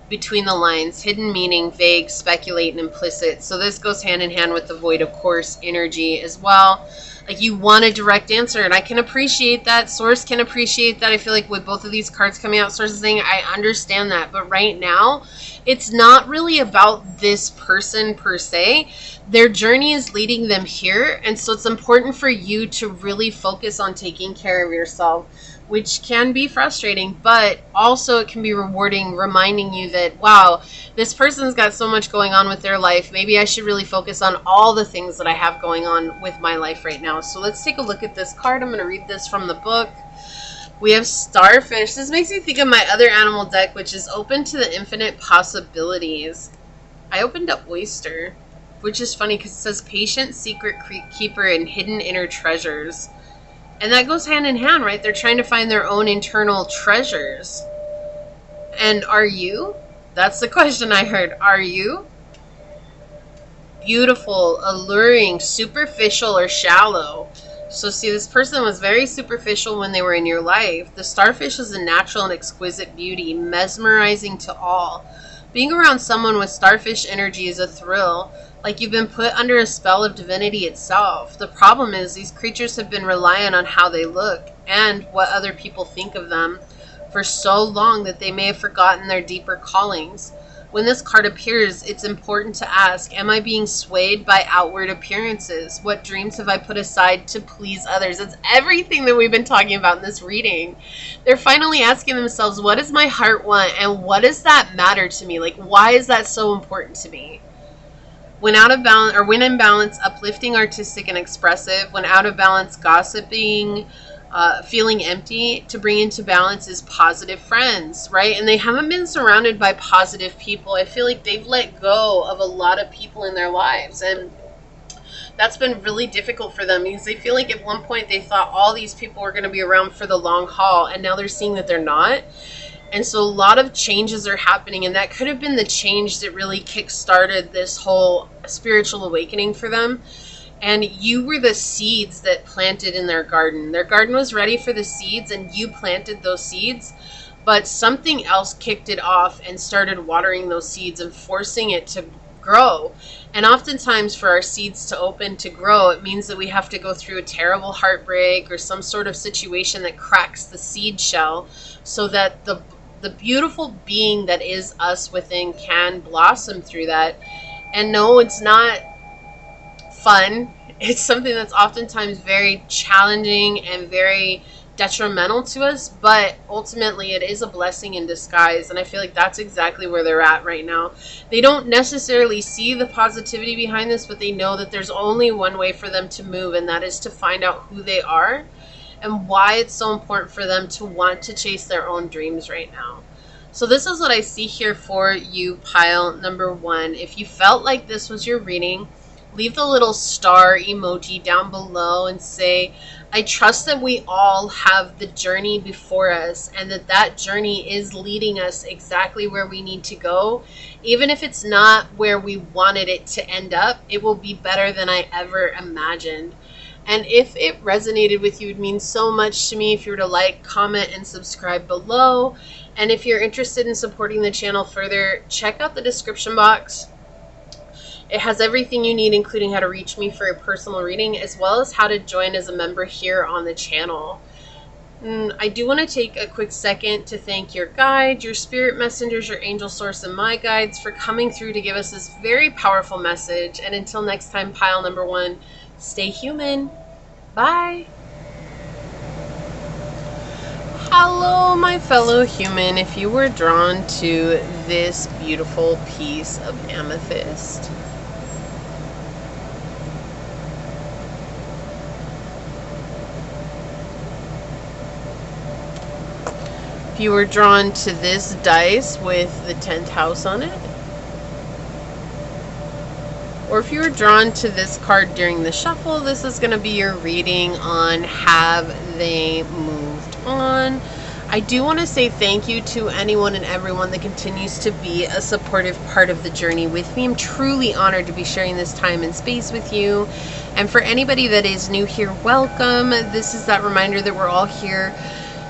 S1: Between the lines, hidden meaning, vague, speculate, and implicit. So this goes hand in hand with the void of course energy as well. Like, you want a direct answer, and I can appreciate that. Source can appreciate that. I feel like with both of these cards coming out, Source is saying, I understand that. But right now, it's not really about this person per se. Their journey is leading them here. And so it's important for you to really focus on taking care of yourself, which can be frustrating, but also it can be rewarding, reminding you that, wow, this person's got so much going on with their life. Maybe I should really focus on all the things that I have going on with my life right now. So let's take a look at this card. I'm going to read this from the book. We have Starfish. This makes me think of my other animal deck, which is open to the infinite possibilities. I opened up Oyster, which is funny because it says patient, secret keeper, and hidden inner treasures. And that goes hand in hand, right? They're trying to find their own internal treasures. And are you? That's the question I heard. Are you? Beautiful, alluring, superficial, or shallow. So see, this person was very superficial when they were in your life. The starfish is a natural and exquisite beauty, mesmerizing to all. Being around someone with starfish energy is a thrill, like you've been put under a spell of divinity itself. The problem is these creatures have been reliant on how they look and what other people think of them for so long that they may have forgotten their deeper callings. When this card appears, it's important to ask, am I being swayed by outward appearances? What dreams have I put aside to please others? It's everything that we've been talking about in this reading. They're finally asking themselves, what does my heart want, and what does that matter to me? Like, why is that so important to me? When out of balance, or when in balance, uplifting, artistic, and expressive. When out of balance, gossiping, feeling empty. To bring into balance is positive friends, right? And they haven't been surrounded by positive people. I feel like they've let go of a lot of people in their lives, and that's been really difficult for them because they feel like at one point they thought all these people were going to be around for the long haul, and now they're seeing that they're not. And so a lot of changes are happening, and that could have been the change that really kick-started this whole spiritual awakening for them. And you were the seeds that planted in their garden. Their garden was ready for the seeds, and you planted those seeds. But something else kicked it off and started watering those seeds and forcing it to grow. And oftentimes for our seeds to open to grow, it means that we have to go through a terrible heartbreak or some sort of situation that cracks the seed shell so that the beautiful being that is us within can blossom through that. And no, it's not fun. It's something that's oftentimes very challenging and very detrimental to us, but ultimately it is a blessing in disguise. And I feel like that's exactly where they're at right now. They don't necessarily see the positivity behind this, but they know that there's only one way for them to move, and that is to find out who they are and why it's so important for them to want to chase their own dreams right now. So this is what I see here for you, pile number 1. If you felt like this was your reading, leave the little star emoji down below and say, I trust that we all have the journey before us, and that journey is leading us exactly where we need to go. Even if it's not where we wanted it to end up, it will be better than I ever imagined. And if it resonated with you, it would mean so much to me if you were to like, comment, and subscribe below. And if you're interested in supporting the channel further, check out the description box. It has everything you need, including how to reach me for a personal reading, as well as how to join as a member here on the channel. I do want to take a quick second to thank your guide, your spirit messengers, your angel source, and my guides for coming through to give us this very powerful message. And until next time, pile number 1, stay human. Bye. Hello, my fellow human. If you were drawn to this beautiful piece of amethyst, if you were drawn to this dice with the 10th house on it, or if you were drawn to this card during the shuffle, this is going to be your reading on have they moved on. I do want to say thank you to anyone and everyone that continues to be a supportive part of the journey with me. I'm truly honored to be sharing this time and space with you. And for anybody that is new here, welcome. This is that reminder that we're all here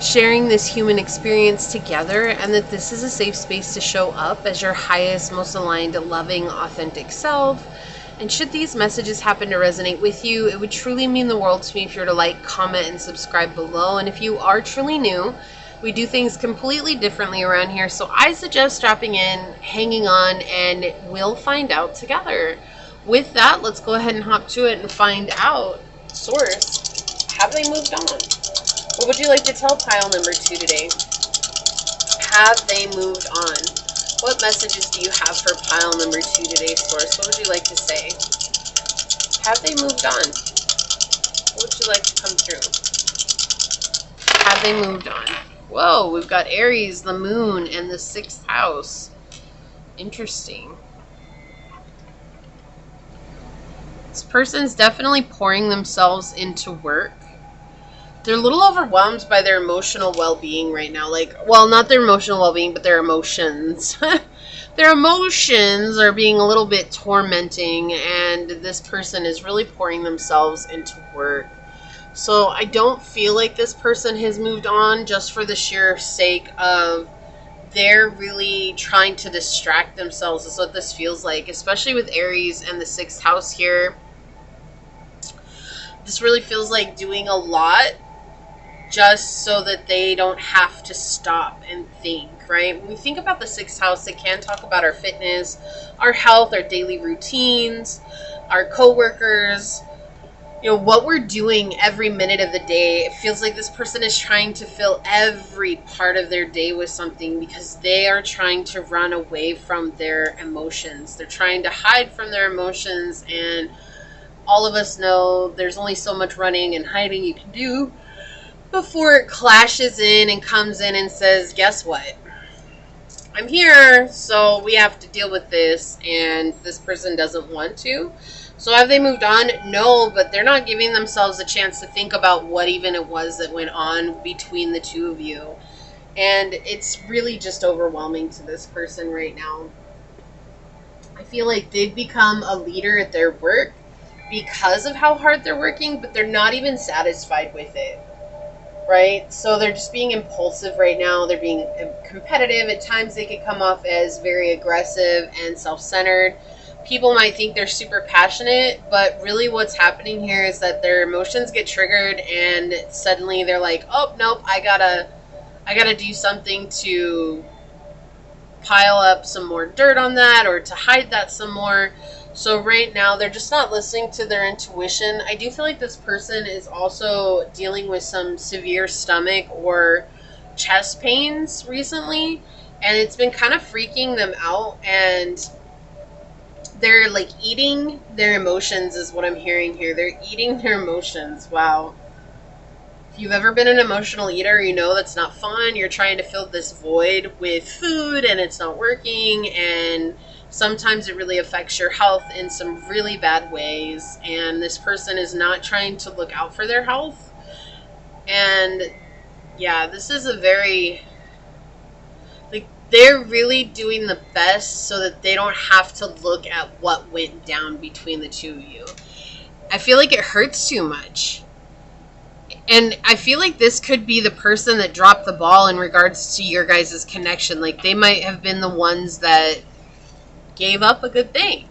S1: sharing this human experience together, and that this is a safe space to show up as your highest, most aligned, loving, authentic self. And should these messages happen to resonate with you, it would truly mean the world to me if you were to like, comment, and subscribe below. And if you are truly new, we do things completely differently around here, so I suggest dropping in, hanging on, and we'll find out together. With that, let's go ahead and hop to it and find out. Source, have they moved on? What would you like to tell pile number 2 today? Have they moved on? What messages do you have for pile number 2 today, Source? What would you like to say? Have they moved on? What would you like to come through? Have they moved on? Whoa, we've got Aries, the moon, and the 6th house. Interesting. This person's definitely pouring themselves into work. They're a little overwhelmed by their emotional well-being right now. Like, well, not their emotional well-being, but their emotions. Their emotions are being a little bit tormenting, and this person is really pouring themselves into work. So I don't feel like this person has moved on just for the sheer sake of they're really trying to distract themselves is what this feels like, especially with Aries and the 6th house here. This really feels like doing a lot just so that they don't have to stop and think, right? When we think about the 6th house, it can talk about our fitness, our health, our daily routines, our coworkers, you know, what we're doing every minute of the day. It feels like this person is trying to fill every part of their day with something because they are trying to run away from their emotions. They're trying to hide from their emotions, and all of us know there's only so much running and hiding you can do before it clashes in and comes in and says, guess what? I'm here, so we have to deal with this, and this person doesn't want to. So have they moved on? No, but they're not giving themselves a chance to think about what even it was that went on between the two of you. And it's really just overwhelming to this person right now. I feel like they've become a leader at their work because of how hard they're working, but they're not even satisfied with it. Right? So they're just being impulsive right now. They're being competitive. At times they could come off as very aggressive and self-centered. People might think they're super passionate, but really what's happening here is that their emotions get triggered and suddenly they're like, oh, nope, I gotta do something to pile up some more dirt on that or to hide that some more. So right now, they're just not listening to their intuition. I do feel like this person is also dealing with some severe stomach or chest pains recently, and it's been kind of freaking them out, and they're like eating their emotions is what I'm hearing here. They're eating their emotions. Wow. If you've ever been an emotional eater, you know that's not fun. You're trying to fill this void with food, and it's not working, and sometimes it really affects your health in some really bad ways, and this person is not trying to look out for their health. And yeah, this is a very, like, they're really doing the best so that they don't have to look at what went down between the two of you. I feel like it hurts too much. And I feel like this could be the person that dropped the ball in regards to your guys' connection. Like, they might have been the ones that gave up a good thing.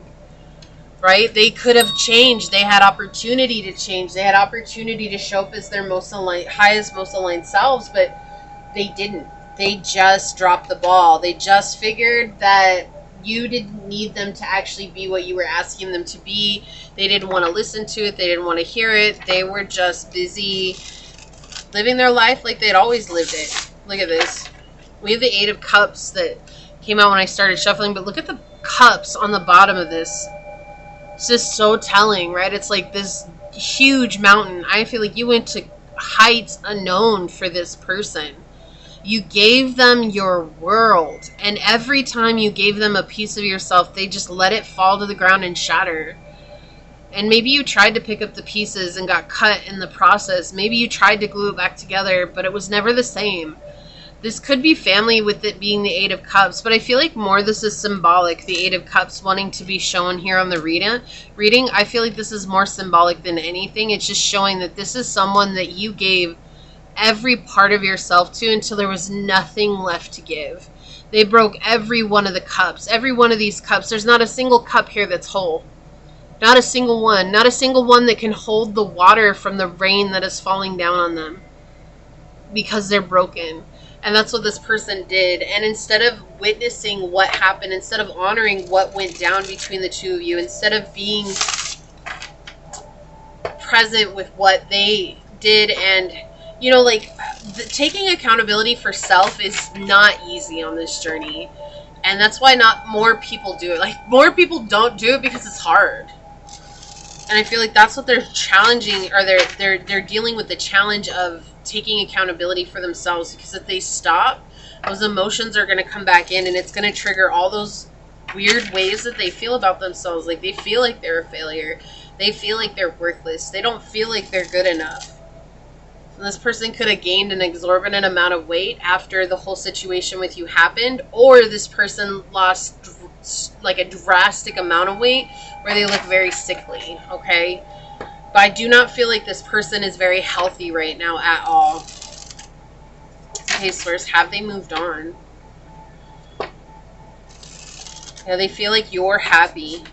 S1: right? They could have changed. They had opportunity to change. They had opportunity to show up as their most aligned, highest, most aligned selves, but they didn't. They just dropped the ball. They just figured that you didn't need them to actually be what you were asking them to be. They didn't want to listen to it. They didn't want to hear it. They were just busy living their life like they'd always lived it. Look at this. We have the Eight of Cups that came out when I started shuffling, but look at the cups on the bottom of this. It's just so telling, right? It's like this huge mountain. I feel like you went to heights unknown for this person. You gave them your world, and every time you gave them a piece of yourself, they just let it fall to the ground and shatter. And maybe you tried to pick up the pieces and got cut in the process. Maybe you tried to glue it back together, but it was never the same. This could be family with it being the Eight of Cups, but I feel like more this is symbolic, the Eight of Cups wanting to be shown here on the reading. I feel like this is more symbolic than anything. It's just showing that this is someone that you gave every part of yourself to until there was nothing left to give. They broke every one of the cups. Every one of these cups. There's not a single cup here that's whole. Not a single one. Not a single one that can hold the water from the rain that is falling down on them. Because they're broken. And that's what this person did. And instead of witnessing what happened, instead of honoring what went down between the two of you, instead of being present with what they did, and you know, like, taking accountability for self is not easy on this journey. And that's why not more people do it. Like, more people don't do it because it's hard. And I feel like that's what they're challenging, or they're dealing with the challenge of taking accountability for themselves. Because if they stop, those emotions are going to come back in, and it's going to trigger all those weird ways that they feel about themselves. Like, they feel like they're a failure. They feel like they're worthless. They don't feel like they're good enough. And this person could have gained an exorbitant amount of weight after the whole situation with you happened, or this person lost like a drastic amount of weight where they look very sickly, okay? But I do not feel like this person is very healthy right now at all. Okay, Source, have they moved on? Yeah, they feel like you're happy.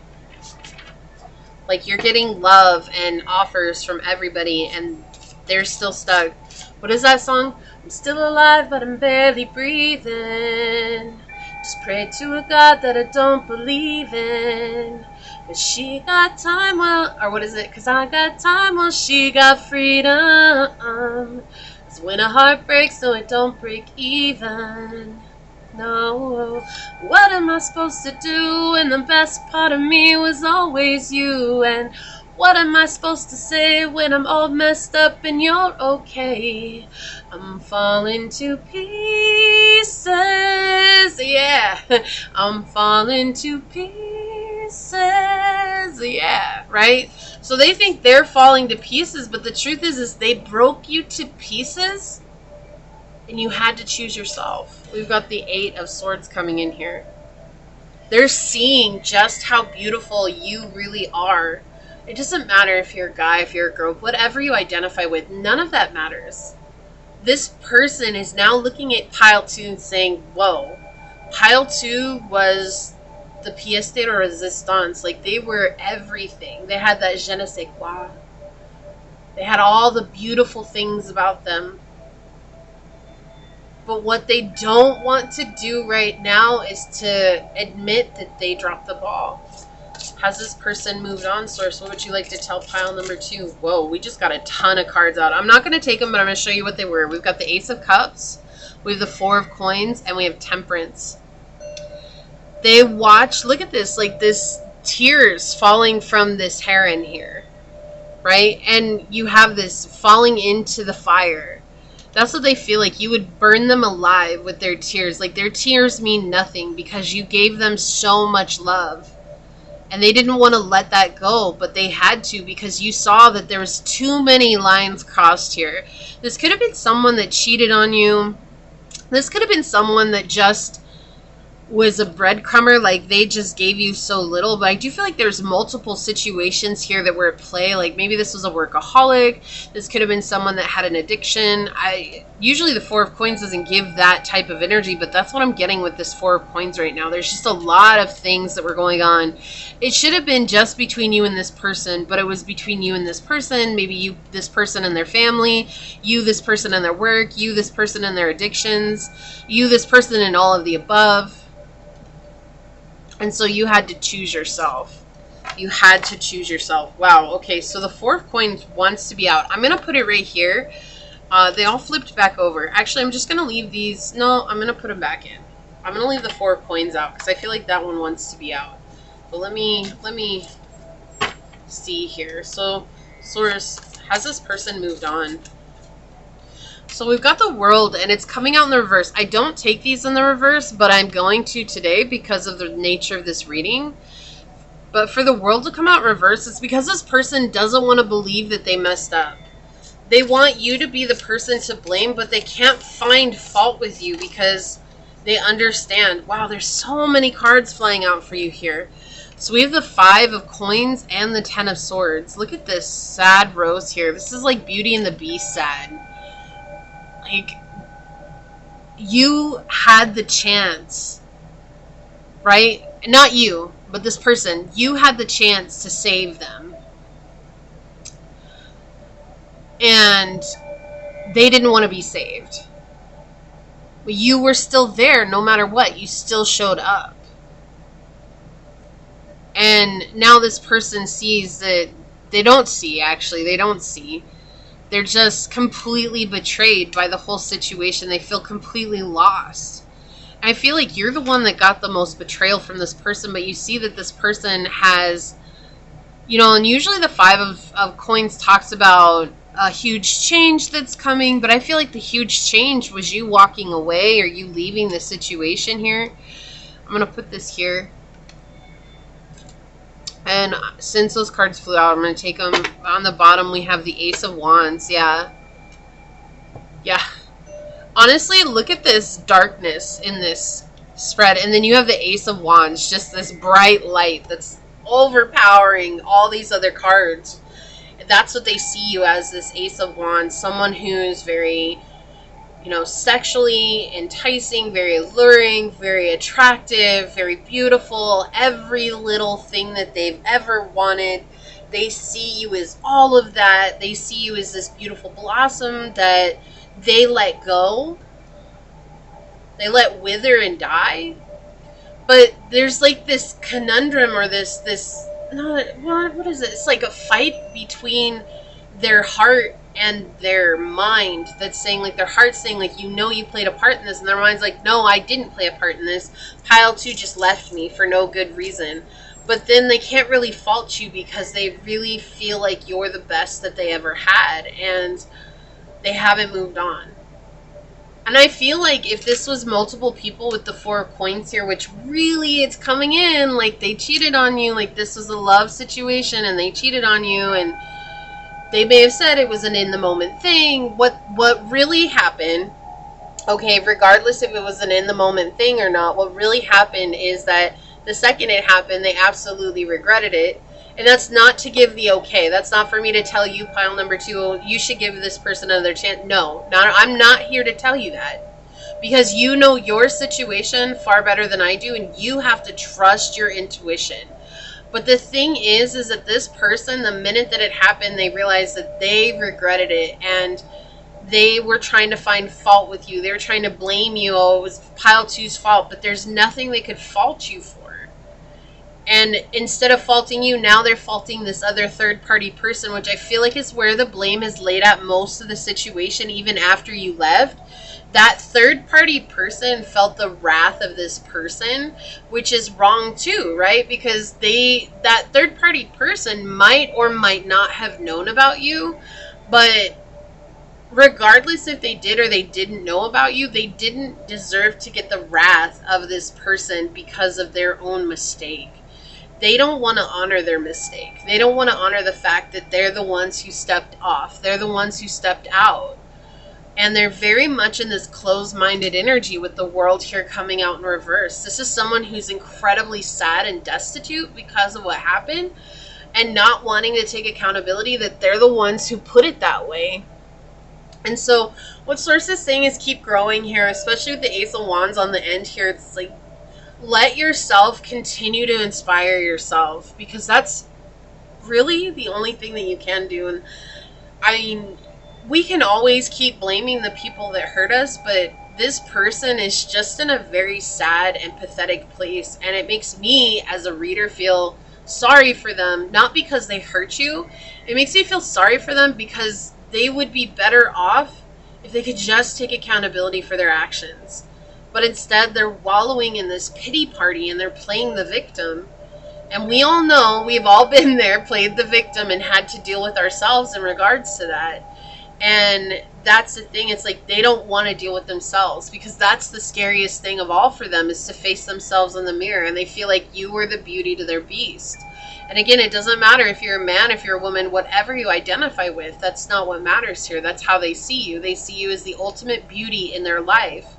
S1: Like you're getting love and offers from everybody, and they're still stuck. What is that song? I'm still alive, but I'm barely breathing. Just pray to a God that I don't believe in. But she got time, well, or what is it? 'Cause I got time, well, she got freedom. 'Cause when a heart breaks, no, it don't break even. No, what am I supposed to do when the best part of me was always you? And what am I supposed to say when I'm all messed up and you're okay? I'm falling to pieces, yeah. I'm falling to pieces, yeah, right? So they think they're falling to pieces, but the truth is they broke you to pieces, and you had to choose yourself. We've got the Eight of Swords coming in here. They're seeing just how beautiful you really are. It doesn't matter if you're a guy, if you're a girl, whatever you identify with, none of that matters. This person is now looking at pile 2 and saying, whoa, pile 2 was the pièce de résistance. Like, they were everything. They had that je ne sais quoi. They had all the beautiful things about them. But what they don't want to do right now is to admit that they dropped the ball. Has this person moved on, Source? What would you like to tell pile number 2? Whoa, we just got a ton of cards out. I'm not going to take them, but I'm going to show you what they were. We've got the Ace of Cups, we have the Four of Coins, and we have Temperance. They watch, look at this, like this tears falling from this heron here, right? And you have this falling into the fire. That's what they feel like. You would burn them alive with their tears. Like, their tears mean nothing because you gave them so much love. And they didn't want to let that go, but they had to because you saw that there was too many lines crossed here. This could have been someone that cheated on you. This could have been someone that just was a breadcrumber, like they just gave you so little. But I do feel like there's multiple situations here that were at play. Like maybe this was a workaholic, this could have been someone that had an addiction. I usually the Four of Coins doesn't give that type of energy, but that's what I'm getting with this Four of Coins right now. There's just a lot of things that were going on. It should have been just between you and this person, but it was between you and this person. Maybe you, this person and their family, you, this person and their work, you, this person and their addictions, you, this person and all of the above. And so you had to choose yourself. You had to choose yourself. Wow. Okay. So the Four of Coins wants to be out. I'm going to put it right here. They all flipped back over. Actually, I'm just going to leave these. No, I'm going to put them back in. I'm going to leave the Four of Coins out because I feel like that one wants to be out. But let me see here. So, Source, has this person moved on? So we've got the World, and it's coming out in the reverse. I don't take these in the reverse, but I'm going to today because of the nature of this reading. But for the World to come out reverse, it's because this person doesn't want to believe that they messed up. They want you to be the person to blame, but they can't find fault with you because they understand. Wow, there's so many cards flying out for you here. So we have the Five of Coins and the Ten of Swords. Look at this sad rose here. This is like Beauty and the Beast sad. Like, you had the chance, right? Not you, but this person. You had the chance to save them. And they didn't want to be saved. But you were still there no matter what. You still showed up. And now this person sees that they don't see, actually. They don't see. They're just completely betrayed by the whole situation. They feel completely lost. I feel like you're the one that got the most betrayal from this person, but you see that this person has, you know, and usually the Five of Coins talks about a huge change that's coming, but I feel like the huge change was you walking away or you leaving the situation here. I'm going to put this here. And since those cards flew out, I'm going to take them. On the bottom, we have the Ace of Wands. Yeah. Yeah. Honestly, look at this darkness in this spread. And then you have the Ace of Wands. Just this bright light that's overpowering all these other cards. That's what they see you as, this Ace of Wands. Someone who's very, you know, sexually enticing, very alluring, very attractive, very beautiful. Every little thing that they've ever wanted, they see you as all of that. They see you as this beautiful blossom that they let go. They let wither and die. But there's like this conundrum or this no, what is it? It's like a fight between their heart and their mind that's saying, like, their heart's saying, like, you know you played a part in this, and their mind's like, no, I didn't play a part in this. Pile 2 just left me for no good reason. But then they can't really fault you because they really feel like you're the best that they ever had, and they haven't moved on. And I feel like if this was multiple people with the Four of Coins here, which really it's coming in, like they cheated on you, like this was a love situation and they cheated on you, and they may have said it was an in-the-moment thing. What really happened, okay, regardless if it was an in-the-moment thing or not, what really happened is that the second it happened, they absolutely regretted it. And that's not to give the okay. That's not for me to tell you, pile number 2, you should give this person another chance. No, I'm not here to tell you that. Because you know your situation far better than I do, and you have to trust your intuition. But the thing is that this person, the minute that it happened, they realized that they regretted it, and they were trying to find fault with you. They were trying to blame you. Oh, it was pile 2's fault, but there's nothing they could fault you for. And instead of faulting you, now they're faulting this other third-party person, which I feel like is where the blame is laid at most of the situation, even after you left. That third-party person felt the wrath of this person, which is wrong too, right? Because that third-party person might or might not have known about you, but regardless if they did or they didn't know about you, they didn't deserve to get the wrath of this person because of their own mistake. They don't want to honor their mistake. They don't want to honor the fact that they're the ones who stepped off. They're the ones who stepped out. And they're very much in this closed-minded energy with the world here coming out in reverse. This is someone who's incredibly sad and destitute because of what happened, and not wanting to take accountability that they're the ones who put it that way. And so what Source is saying is keep growing here, especially with the Ace of Wands on the end here. It's like, let yourself continue to inspire yourself, because that's really the only thing that you can do. And I mean, we can always keep blaming the people that hurt us, but this person is just in a very sad and pathetic place, and it makes me as a reader feel sorry for them, not because they hurt you. It makes me feel sorry for them because they would be better off if they could just take accountability for their actions. But instead, they're wallowing in this pity party, and they're playing the victim. And we all know, we've all been there, played the victim, and had to deal with ourselves in regards to that. And that's the thing. It's like they don't want to deal with themselves, because that's the scariest thing of all for them, is to face themselves in the mirror. And they feel like you are the beauty to their beast. And again, it doesn't matter if you're a man, if you're a woman, whatever you identify with. That's not what matters here. That's how they see you. They see you as the ultimate beauty in their life.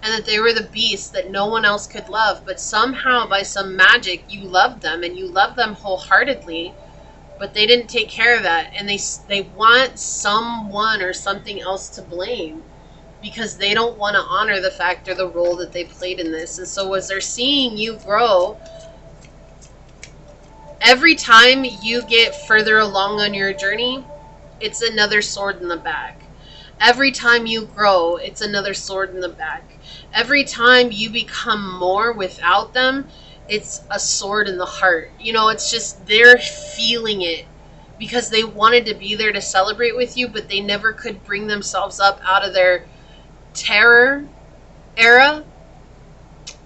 S1: And that they were the beast that no one else could love. But somehow, by some magic, you loved them, and you loved them wholeheartedly. But they didn't take care of that. And they want someone or something else to blame, because they don't want to honor the fact or the role that they played in this. And so as they're seeing you grow, every time you get further along on your journey, it's another sword in the back. Every time you grow, it's another sword in the back. Every time you become more without them, it's a sword in the heart. You know, it's just they're feeling it, because they wanted to be there to celebrate with you, but they never could bring themselves up out of their terror era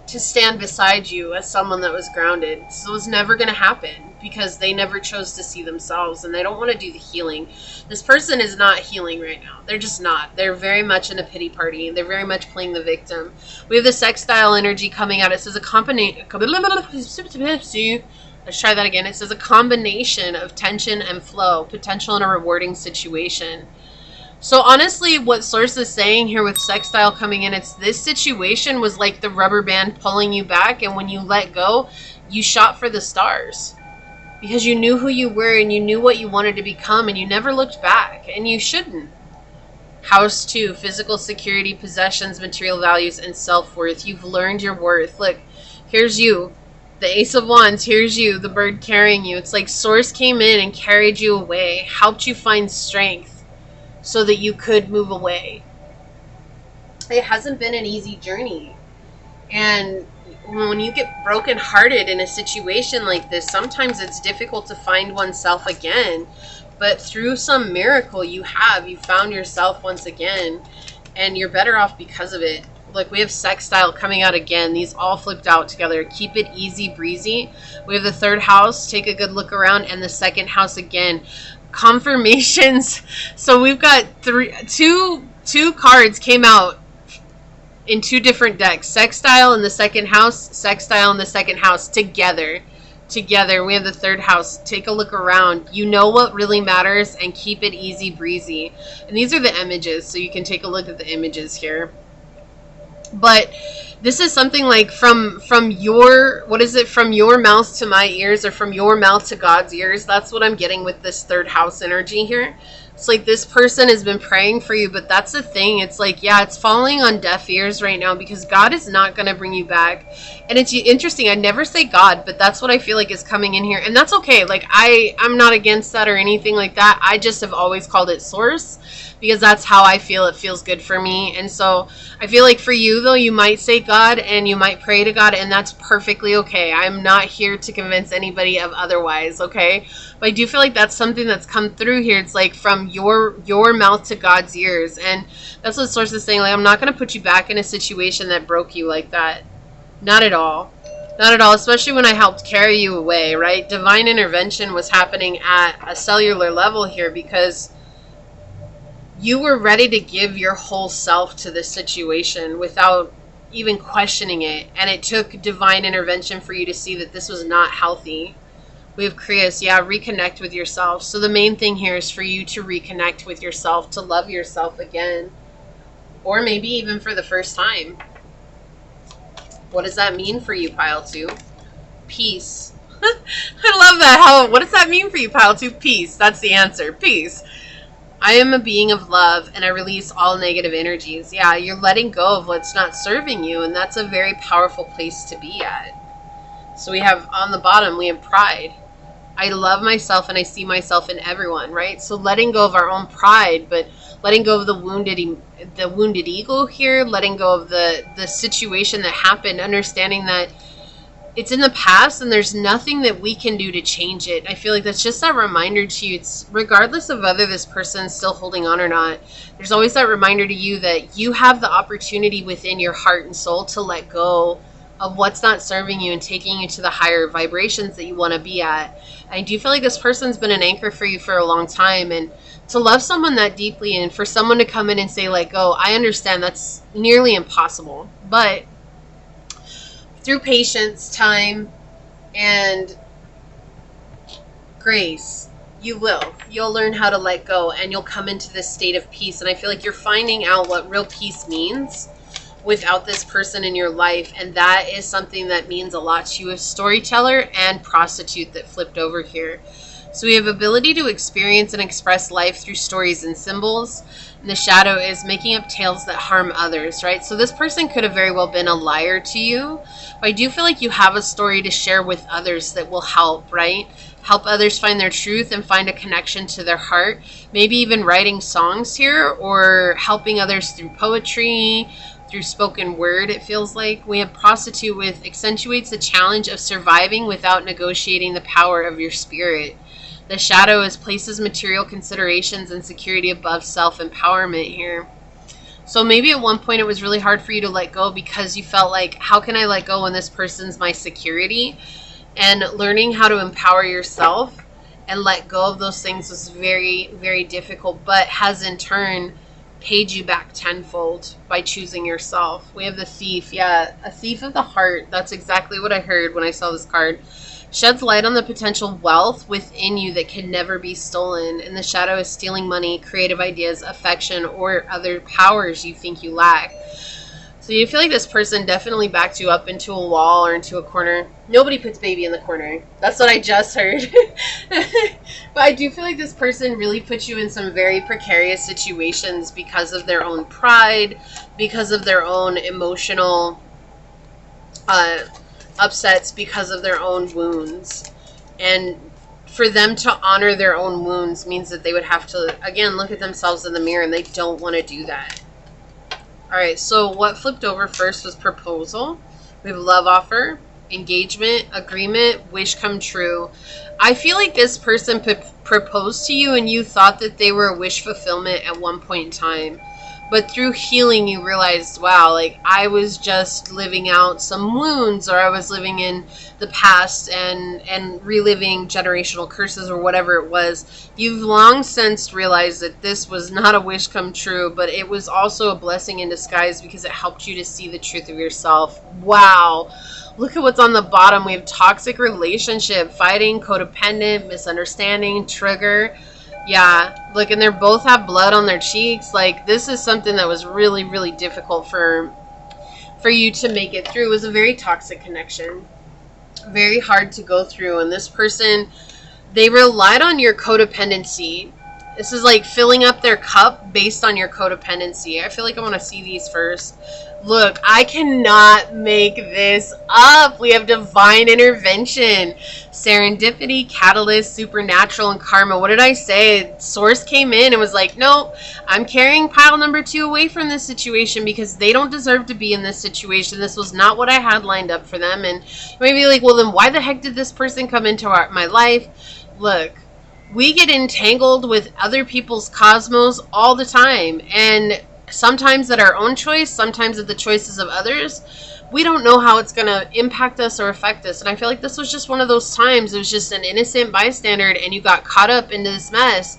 S1: to stand beside you as someone that was grounded. So it was never going to happen, because they never chose to see themselves, and they don't want to do the healing. This person is not healing right now. They're just not. They're very much in a pity party. They're very much playing the victim. We have the sextile energy coming out. It says a combination. Let's try that again. It says a combination of tension and flow, potential in a rewarding situation. So honestly, what Source is saying here with sextile coming in, it's this situation was like the rubber band pulling you back, and when you let go, you shot for the stars. Because you knew who you were, and you knew what you wanted to become, and you never looked back, and you shouldn't. House 2, physical security, possessions, material values, and self-worth. You've learned your worth. Look, here's you. The Ace of Wands, here's you, the bird carrying you. It's like Source came in and carried you away, helped you find strength so that you could move away. It hasn't been an easy journey. And when you get brokenhearted in a situation like this, sometimes it's difficult to find oneself again. But through some miracle you found yourself once again, and you're better off because of it. Look, we have sextile coming out again. These all flipped out together. Keep it easy breezy. We have the third house. Take a good look around. And the second house again. Confirmations. So we've got two cards came out in two different decks. Sextile in the second house, sextile in the second house, together. We have the third house. Take a look around. You know what really matters, and keep it easy breezy. And these are the images, so you can take a look at the images here. But this is something like from your, what is it, from your mouth to my ears, or from your mouth to God's ears. That's what I'm getting with this third house energy here. It's like this person has been praying for you, but that's the thing. It's like, yeah, it's falling on deaf ears right now, because God is not going to bring you back. And it's interesting. I never say God, but that's what I feel like is coming in here. And that's okay. Like, I'm not against that or anything like that. I just have always called it Source, because that's how I feel. It feels good for me. And so I feel like for you, though, you might say God and you might pray to God, and that's perfectly okay. I'm not here to convince anybody of otherwise, okay? But I do feel like that's something that's come through here. It's like from your mouth to God's ears. And that's what Source is saying. Like, I'm not going to put you back in a situation that broke you like that. Not at all. Not at all, especially when I helped carry you away, right? Divine intervention was happening at a cellular level here, because you were ready to give your whole self to this situation without even questioning it. And it took divine intervention for you to see that this was not healthy. We have Creus, yeah, reconnect with yourself. So the main thing here is for you to reconnect with yourself, to love yourself again. or maybe even for the first time. What does that mean for you, pile 2? Peace. I love that. What does that mean for you, pile 2? Peace. That's the answer. Peace. I am a being of love, and I release all negative energies. Yeah, you're letting go of what's not serving you, and that's a very powerful place to be at. So we have, on the bottom, we have pride. I love myself, and I see myself in everyone, right? So letting go of our own pride, but letting go of the wounded ego here, letting go of the situation that happened, understanding that it's in the past and there's nothing that we can do to change it. I feel like that's just that reminder to you. It's regardless of whether this person's still holding on or not, there's always that reminder to you that you have the opportunity within your heart and soul to let go of what's not serving you and taking you to the higher vibrations that you want to be at. I do feel like this person's been an anchor for you for a long time, and to love someone that deeply and for someone to come in and say let go, I understand that's nearly impossible. But through patience, time, and grace, you'll learn how to let go, and you'll come into this state of peace. And I feel like you're finding out what real peace means without this person in your life, and that is something that means a lot to you. A storyteller and prostitute that flipped over here. So we have ability to experience and express life through stories and symbols. And the shadow is making up tales that harm others, right? So this person could have very well been a liar to you. But I do feel like you have a story to share with others that will help, right? Help others find their truth and find a connection to their heart. Maybe even writing songs here, or helping others through poetry, through spoken word. It feels like we have prostitute with accentuates the challenge of surviving without negotiating the power of your spirit. The shadow is places material considerations and security above self-empowerment here. So maybe at one point it was really hard for you to let go because you felt like, how can I let go when this person's my security? And learning how to empower yourself and let go of those things was very, very difficult, but has in turn paid you back tenfold by choosing yourself. We have the thief. Yeah, a thief of the heart. That's exactly what I heard when I saw this card. Sheds light on the potential wealth within you that can never be stolen. And the shadow is stealing money, creative ideas, affection, or other powers you think you lack. So you feel like this person definitely backed you up into a wall or into a corner. Nobody puts baby in the corner. That's what I just heard. But I do feel like this person really put you in some very precarious situations because of their own pride, because of their own emotional upsets, because of their own wounds. And for them to honor their own wounds means that they would have to, again, look at themselves in the mirror, and they don't want to do that. Alright, so what flipped over first was proposal. We have love offer, engagement, agreement, wish come true. I feel like this person proposed to you and you thought that they were a wish fulfillment at one point in time. But through healing, you realized, wow, like I was just living out some wounds, or I was living in the past and reliving generational curses or whatever it was. You've long since realized that this was not a wish come true, but it was also a blessing in disguise because it helped you to see the truth of yourself. Wow. Look at what's on the bottom. We have toxic relationship, fighting, codependent, misunderstanding, trigger. Yeah, look, and they both have blood on their cheeks. Like, this is something that was really, really difficult for you to make it through. It was a very toxic connection. Very hard to go through. And this person, they relied on your codependency. This is like filling up their cup based on your codependency. I feel like I want to see these first. Look, I cannot make this up. We have divine intervention, serendipity, catalyst, supernatural, and karma. What did I say? Source came in and was like, nope, I'm carrying pile number 2 away from this situation because they don't deserve to be in this situation. This was not what I had lined up for them. And maybe like, well, then why the heck did this person come into my life? Look, we get entangled with other people's cosmos all the time. And sometimes at our own choice, sometimes at the choices of others. We don't know how it's going to impact us or affect us. And I feel like this was just one of those times. It was just an innocent bystander and you got caught up into this mess.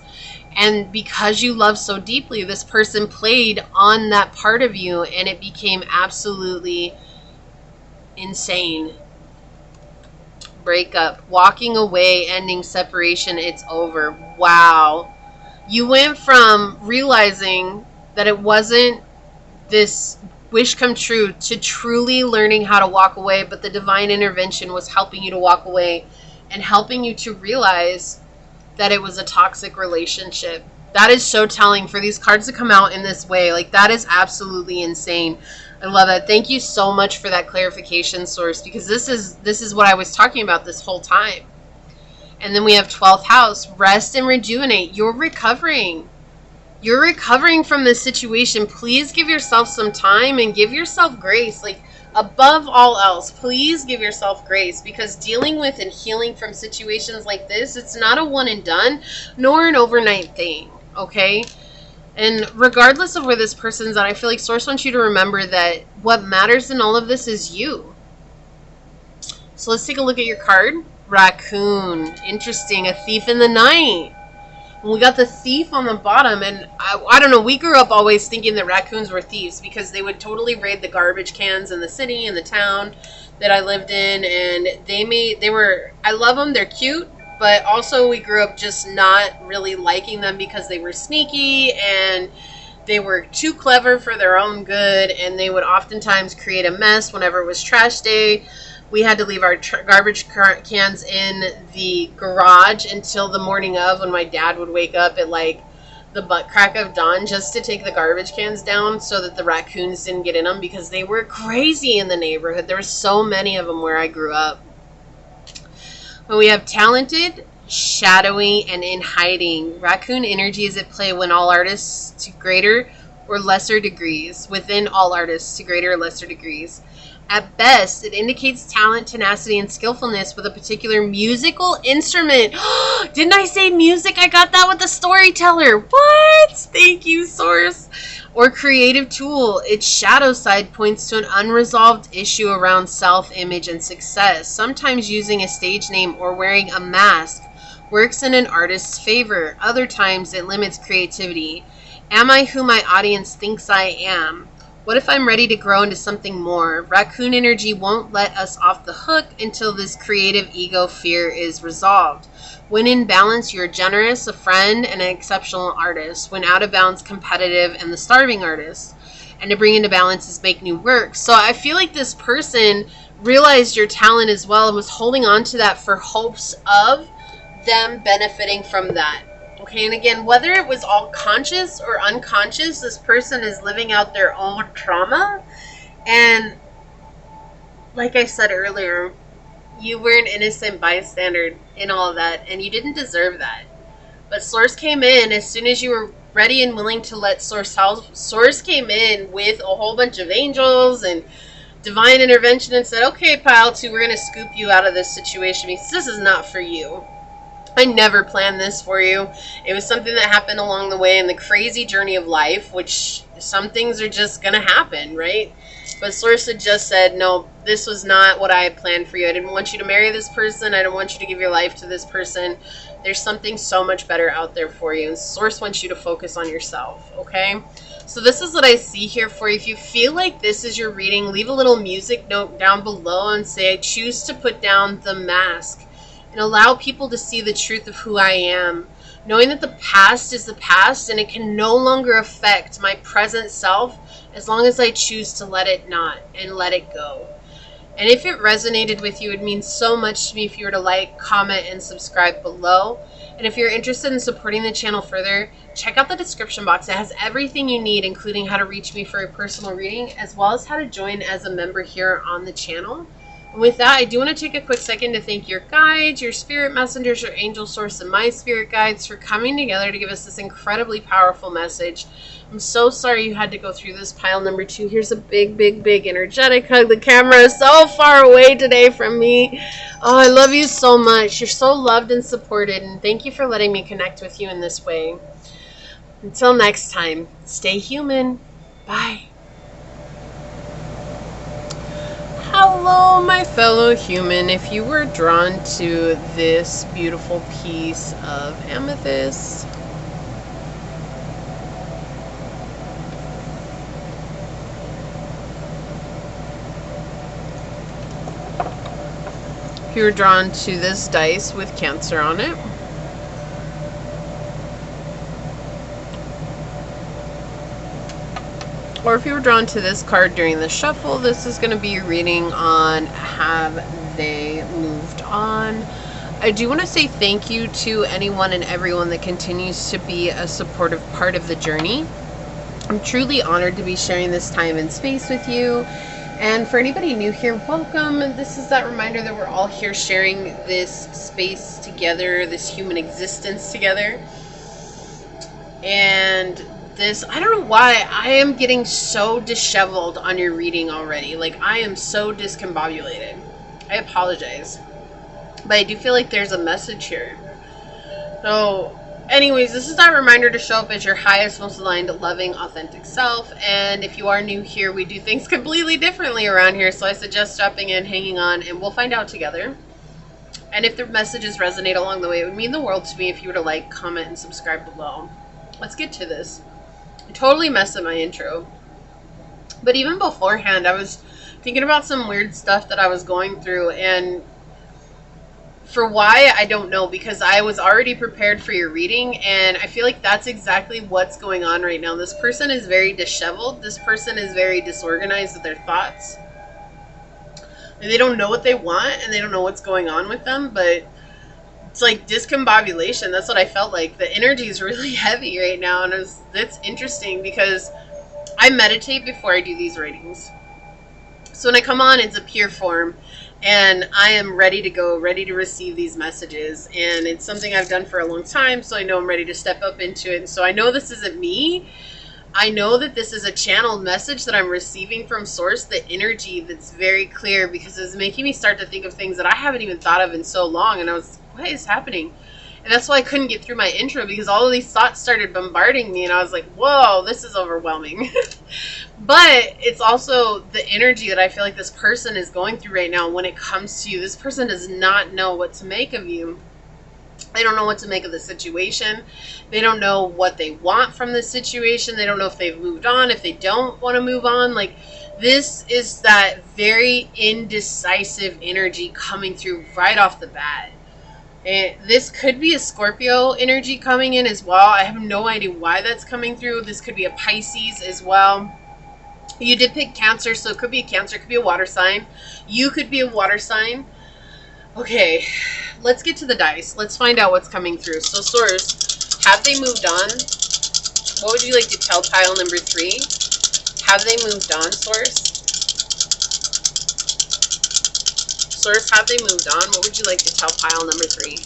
S1: And because you love so deeply, this person played on that part of you and it became absolutely insane. Breakup, walking away, ending, separation, it's over. Wow. You went from realizing that it wasn't this wish come true to truly learning how to walk away, but the divine intervention was helping you to walk away and helping you to realize that it was a toxic relationship. That is so telling for these cards to come out in this way. Like, that is absolutely insane. I love it. Thank you so much for that clarification, Source, because this is what I was talking about this whole time. And then we have 12th house, rest and rejuvenate. You're recovering. You're recovering from this situation. Please give yourself some time and give yourself grace. Like, above all else, please give yourself grace, because dealing with and healing from situations like this, it's not a one and done, nor an overnight thing, okay? And regardless of where this person's at, I feel like Source wants you to remember that what matters in all of this is you. So let's take a look at your card. Raccoon. Interesting. A thief in the night. We got the thief on the bottom, and I don't know, we grew up always thinking that raccoons were thieves because they would totally raid the garbage cans in the city and the town that I lived in, and I love them, they're cute, but also we grew up just not really liking them because they were sneaky and they were too clever for their own good, and they would oftentimes create a mess whenever it was trash day. We had to leave our garbage cans in the garage until the morning of, when my dad would wake up at like the butt crack of dawn just to take the garbage cans down so that the raccoons didn't get in them, because they were crazy in the neighborhood. There were so many of them where I grew up. But we have talented, shadowy, and in hiding. Raccoon energy is at play when all artists to greater or lesser degrees, within all artists to greater or lesser degrees. At best, it indicates talent, tenacity, and skillfulness with a particular musical instrument. Didn't I say music? I got that with the storyteller. What? Thank you, Source. Or creative tool. Its shadow side points to an unresolved issue around self-image and success. Sometimes using a stage name or wearing a mask works in an artist's favor. Other times, it limits creativity. Am I who my audience thinks I am? What if I'm ready to grow into something more? Raccoon energy won't let us off the hook until this creative ego fear is resolved. When in balance, you're generous, a friend, and an exceptional artist. When out of balance, competitive, and the starving artist. And to bring into balance is make new work. So I feel like this person realized your talent as well and was holding on to that for hopes of them benefiting from that. Okay, and again, whether it was all conscious or unconscious, this person is living out their own trauma. And like I said earlier, you were an innocent bystander in all of that, and you didn't deserve that. But Source came in as soon as you were ready and willing to let Source help. Source came in with a whole bunch of angels and divine intervention and said, okay, Pile 2, we're going to scoop you out of this situation because this is not for you. I never planned this for you. It was something that happened along the way in the crazy journey of life, which some things are just going to happen, right? But Source had just said, no, this was not what I had planned for you. I didn't want you to marry this person. I didn't want you to give your life to this person. There's something so much better out there for you. And Source wants you to focus on yourself, okay? So this is what I see here for you. If you feel like this is your reading, leave a little music note down below and say, I choose to put down the mask and allow people to see the truth of who I am. Knowing that the past is the past and it can no longer affect my present self as long as I choose to let it not and let it go. And if it resonated with you, it means so much to me if you were to like, comment, and subscribe below. And if you're interested in supporting the channel further, check out the description box. It has everything you need, including how to reach me for a personal reading, as well as how to join as a member here on the channel. And with that, I do want to take a quick second to thank your guides, your spirit messengers, your angel source, and my spirit guides for coming together to give us this incredibly powerful message. I'm so sorry you had to go through this. Pile number 2. Here's a big, big, big energetic hug. The camera is so far away today from me. Oh, I love you so much. You're so loved and supported, and thank you for letting me connect with you in this way. Until next time, stay human. Bye. Hello, my fellow human. If you were drawn to this beautiful piece of amethyst, if you were drawn to this dice with Cancer on it, Or if you were drawn to this card during the shuffle, this is going to be your reading on have they moved on. I do want to say thank you to anyone and everyone that continues to be a supportive part of the journey. I'm truly honored to be sharing this time and space with you. And for anybody new here, welcome. This is that reminder that we're all here sharing this space together, this human existence together. And this, I don't know why, I am getting so disheveled on your reading already. Like, I am so discombobulated. I apologize. But I do feel like there's a message here. So, anyways, this is that reminder to show up as your highest, most aligned, loving, authentic self. And if you are new here, we do things completely differently around here. So I suggest stopping in, hanging on, and we'll find out together. And if the messages resonate along the way, it would mean the world to me if you were to like, comment, and subscribe below. Let's get to this. I totally messed up my intro. But even beforehand, I was thinking about some weird stuff that I was going through. And for why, I don't know, because I was already prepared for your reading, and I feel like that's exactly what's going on right now. This person is very disheveled. This person is very disorganized with their thoughts. And they don't know what they want, and they don't know what's going on with them, but it's like discombobulation. That's what I felt like. The energy is really heavy right now, and it's interesting because I meditate before I do these readings. So when I come on, it's a pure form. And I am ready to go, ready to receive these messages. And it's something I've done for a long time, so I know I'm ready to step up into it. And so I know this isn't me. I know that this is a channeled message that I'm receiving from Source, the energy that's very clear, because it's making me start to think of things that I haven't even thought of in so long. And I was, what is happening? And that's why I couldn't get through my intro, because all of these thoughts started bombarding me. And I was like, whoa, this is overwhelming. But it's also the energy that I feel like this person is going through right now when it comes to you. This person does not know what to make of you. They don't know what to make of the situation. They don't know what they want from this situation. They don't know if they've moved on, if they don't want to move on. Like, this is that very indecisive energy coming through right off the bat. This could be a Scorpio energy coming in as well. I have no idea why that's coming through. This could be a Pisces as well. You did pick Cancer, so it could be a Cancer, it could be a water sign. You could be a water sign. Okay, let's get to the dice. Let's find out what's coming through. So, Source, have they moved on? What would you like to tell pile number 3? Have they moved on, Source? Source, have they moved on? What would you like to tell pile number 3?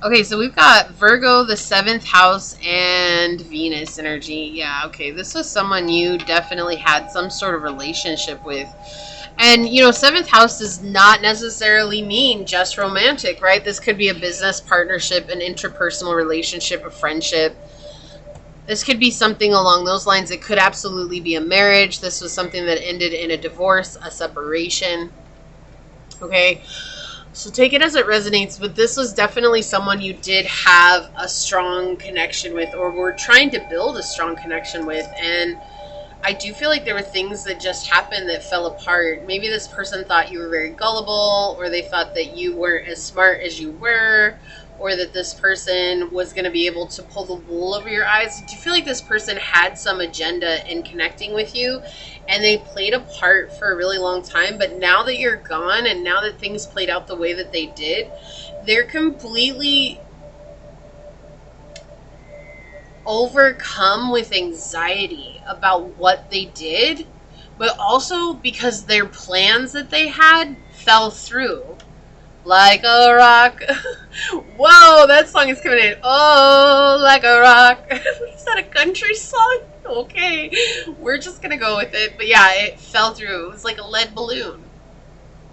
S1: Okay, so we've got Virgo, the 7th house, and Venus energy. Yeah, okay, this was someone you definitely had some sort of relationship with. And, you know, 7th house does not necessarily mean just romantic, right? This could be a business partnership, an interpersonal relationship, a friendship. This could be something along those lines. It could absolutely be a marriage. This was something that ended in a divorce, a separation. Okay, so take it as it resonates, but this was definitely someone you did have a strong connection with, or were trying to build a strong connection with. And I do feel like there were things that just happened that fell apart. Maybe this person thought you were very gullible, or they thought that you weren't as smart as you were, or that this person was going to be able to pull the wool over your eyes. Do you feel like this person had some agenda in connecting with you, and they played a part for a really long time? But now that you're gone, and now that things played out the way that they did, they're completely overcome with anxiety about what they did, but also because their plans that they had fell through. Like a rock. Whoa, that song is coming in. Oh, like a rock. Is that a country song? Okay, we're just gonna go with it. But yeah, it fell through. It was like a lead balloon.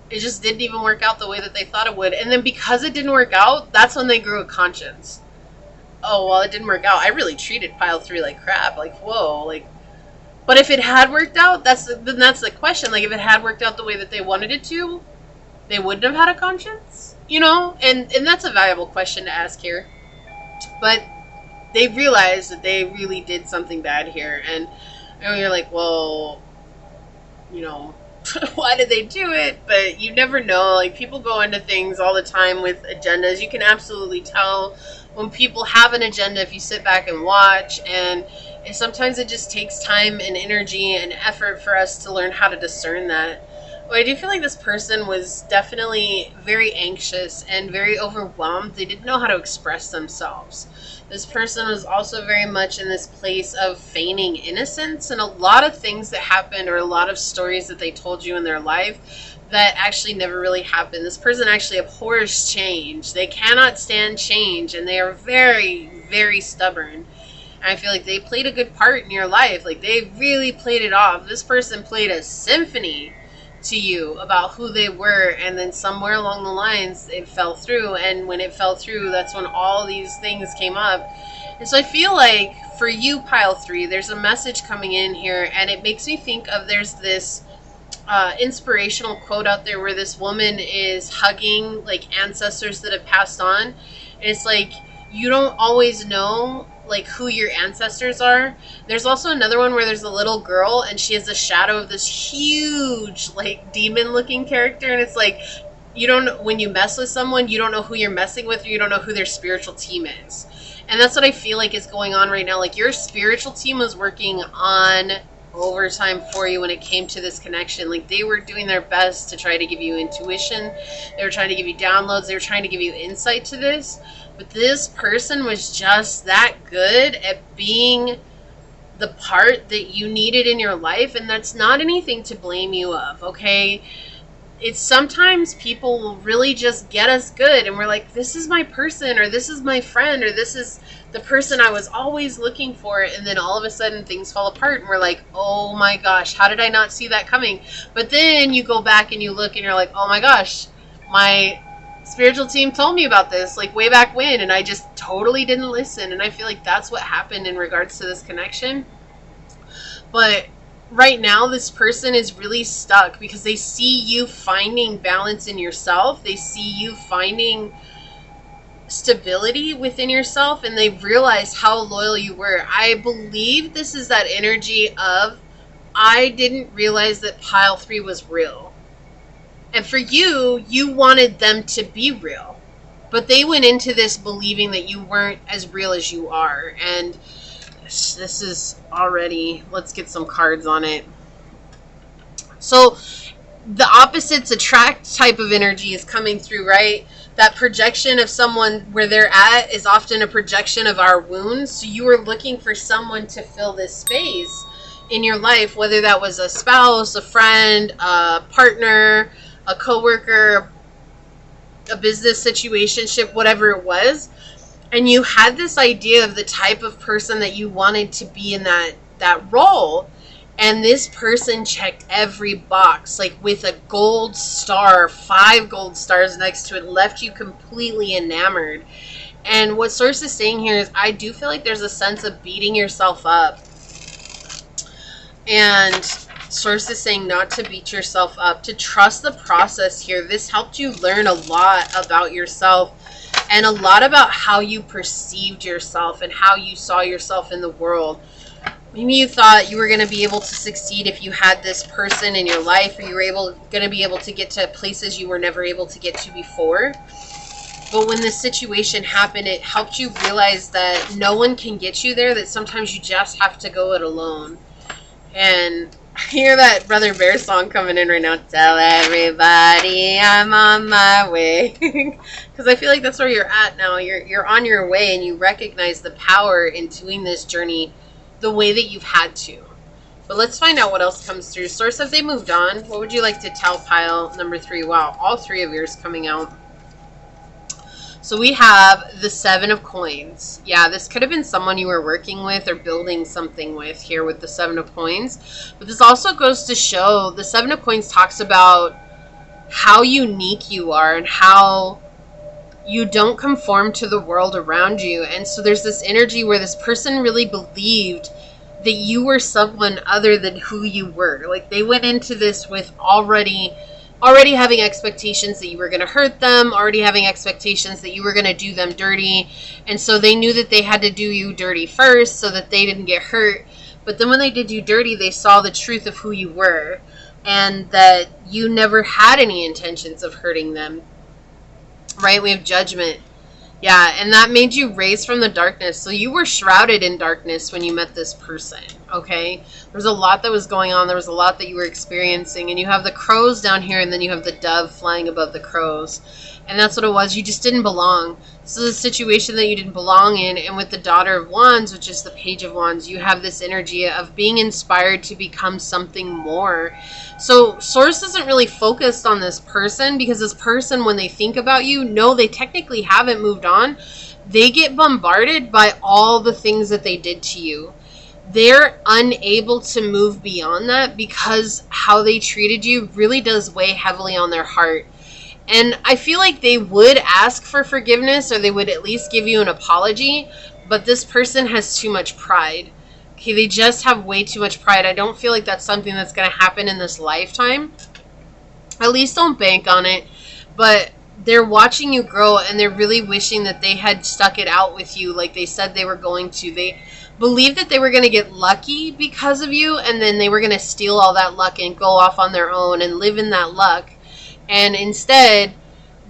S1: It just didn't even work out the way that they thought it would. And then because it didn't work out, that's when they grew a conscience. Oh, well, it didn't work out. I really treated pile 3 like crap. Like, whoa, like. But if it had worked out, that's the question. Like, if it had worked out the way that they wanted it to, they wouldn't have had a conscience, you know? And that's a valuable question to ask here. But they realized that they really did something bad here. And you're like, well, you know, why did they do it? But you never know. Like, people go into things all the time with agendas. You can absolutely tell when people have an agenda if you sit back and watch. And And sometimes it just takes time and energy and effort for us to learn how to discern that. Well, I do feel like this person was definitely very anxious and very overwhelmed. They didn't know how to express themselves. This person was also very much in this place of feigning innocence, and a lot of things that happened, or a lot of stories that they told you in their life that actually never really happened. This person actually abhors change. They cannot stand change, and they are very, very stubborn. And I feel like they played a good part in your life. Like, they really played it off. This person played a symphony to you about who they were, and then somewhere along the lines it fell through, and when it fell through, that's when all these things came up. And so I feel like for you, pile 3, there's a message coming in here, and it makes me think of, there's this inspirational quote out there where this woman is hugging like ancestors that have passed on, and it's like, you don't always know like who your ancestors are. There's also another one where there's a little girl and she has a shadow of this huge like demon looking character, and it's like, you don't, when you mess with someone, you don't know who you're messing with, or you don't know who their spiritual team is. And that's what I feel like is going on right now. Like, your spiritual team was working on overtime for you when it came to this connection. Like, they were doing their best to try to give you intuition, they were trying to give you downloads, they were trying to give you insight to this. But this person was just that good at being the part that you needed in your life, and that's not anything to blame you of, okay? It's sometimes people will really just get us good, and we're like, this is my person, or this is my friend, or this is the person I was always looking for, and then all of a sudden things fall apart, and we're like, oh my gosh, how did I not see that coming? But then you go back and you look, and you're like, oh my gosh, my spiritual team told me about this like way back when, and I just totally didn't listen. And I feel like that's what happened in regards to this connection. But right now, this person is really stuck because they see you finding balance in yourself. They see you finding stability within yourself, and they realize how loyal you were. I believe this is that energy of, I didn't realize that pile 3 was real. And for you, you wanted them to be real. But they went into this believing that you weren't as real as you are. And this is already, let's get some cards on it. So the opposites attract type of energy is coming through, right? That projection of someone where they're at is often a projection of our wounds. So you were looking for someone to fill this space in your life, whether that was a spouse, a friend, a partner, a coworker, a business situationship, whatever it was. And you had this idea of the type of person that you wanted to be in that role. And this person checked every box, like with a gold star, 5 gold stars next to it, left you completely enamored. And what Source is saying here is, I do feel like there's a sense of beating yourself up. And Source is saying not to beat yourself up, to trust the process here. This helped you learn a lot about yourself, and a lot about how you perceived yourself and how you saw yourself in the world. Maybe you thought you were going to be able to succeed if you had this person in your life, or you were going to be able to get to places you were never able to get to before. But when this situation happened, it helped you realize that no one can get you there, that sometimes you just have to go it alone. And I hear that Brother Bear song coming in right now. Tell everybody I'm on my way. Because I feel like that's where you're at now. You're on your way, and you recognize the power in doing this journey the way that you've had to. But let's find out what else comes through. Source, have they moved on? What would you like to tell pile number 3? Wow, all 3 of yours coming out. So we have the 7 of coins. Yeah, this could have been someone you were working with or building something with here with the 7 of coins. But this also goes to show, the 7 of coins talks about how unique you are and how you don't conform to the world around you. And so there's this energy where this person really believed that you were someone other than who you were. Like, they went into this with already having expectations that you were going to hurt them, already having expectations that you were going to do them dirty. And so they knew that they had to do you dirty first so that they didn't get hurt. But then when they did you dirty, they saw the truth of who you were, and that you never had any intentions of hurting them. Right? We have judgment. Yeah, and that made you raise from the darkness. So you were shrouded in darkness when you met this person, okay? There was a lot that was going on. There was a lot that you were experiencing. And you have the crows down here, and then you have the dove flying above the crows. And that's what it was. You just didn't belong. This is a situation that you didn't belong in. And with the Daughter of Wands, which is the Page of Wands, you have this energy of being inspired to become something more. So Source isn't really focused on this person, because this person, when they think about you, no, they technically haven't moved on. They get bombarded by all the things that they did to you. They're unable to move beyond that because how they treated you really does weigh heavily on their heart. And I feel like they would ask for forgiveness, or they would at least give you an apology, but this person has too much pride. Okay, they just have way too much pride. I don't feel like that's something that's going to happen in this lifetime. At least don't bank on it. But they're watching you grow, and they're really wishing that they had stuck it out with you like they said they were going to. They believed that they were going to get lucky because of you, and then they were going to steal all that luck and go off on their own and live in that luck. And instead,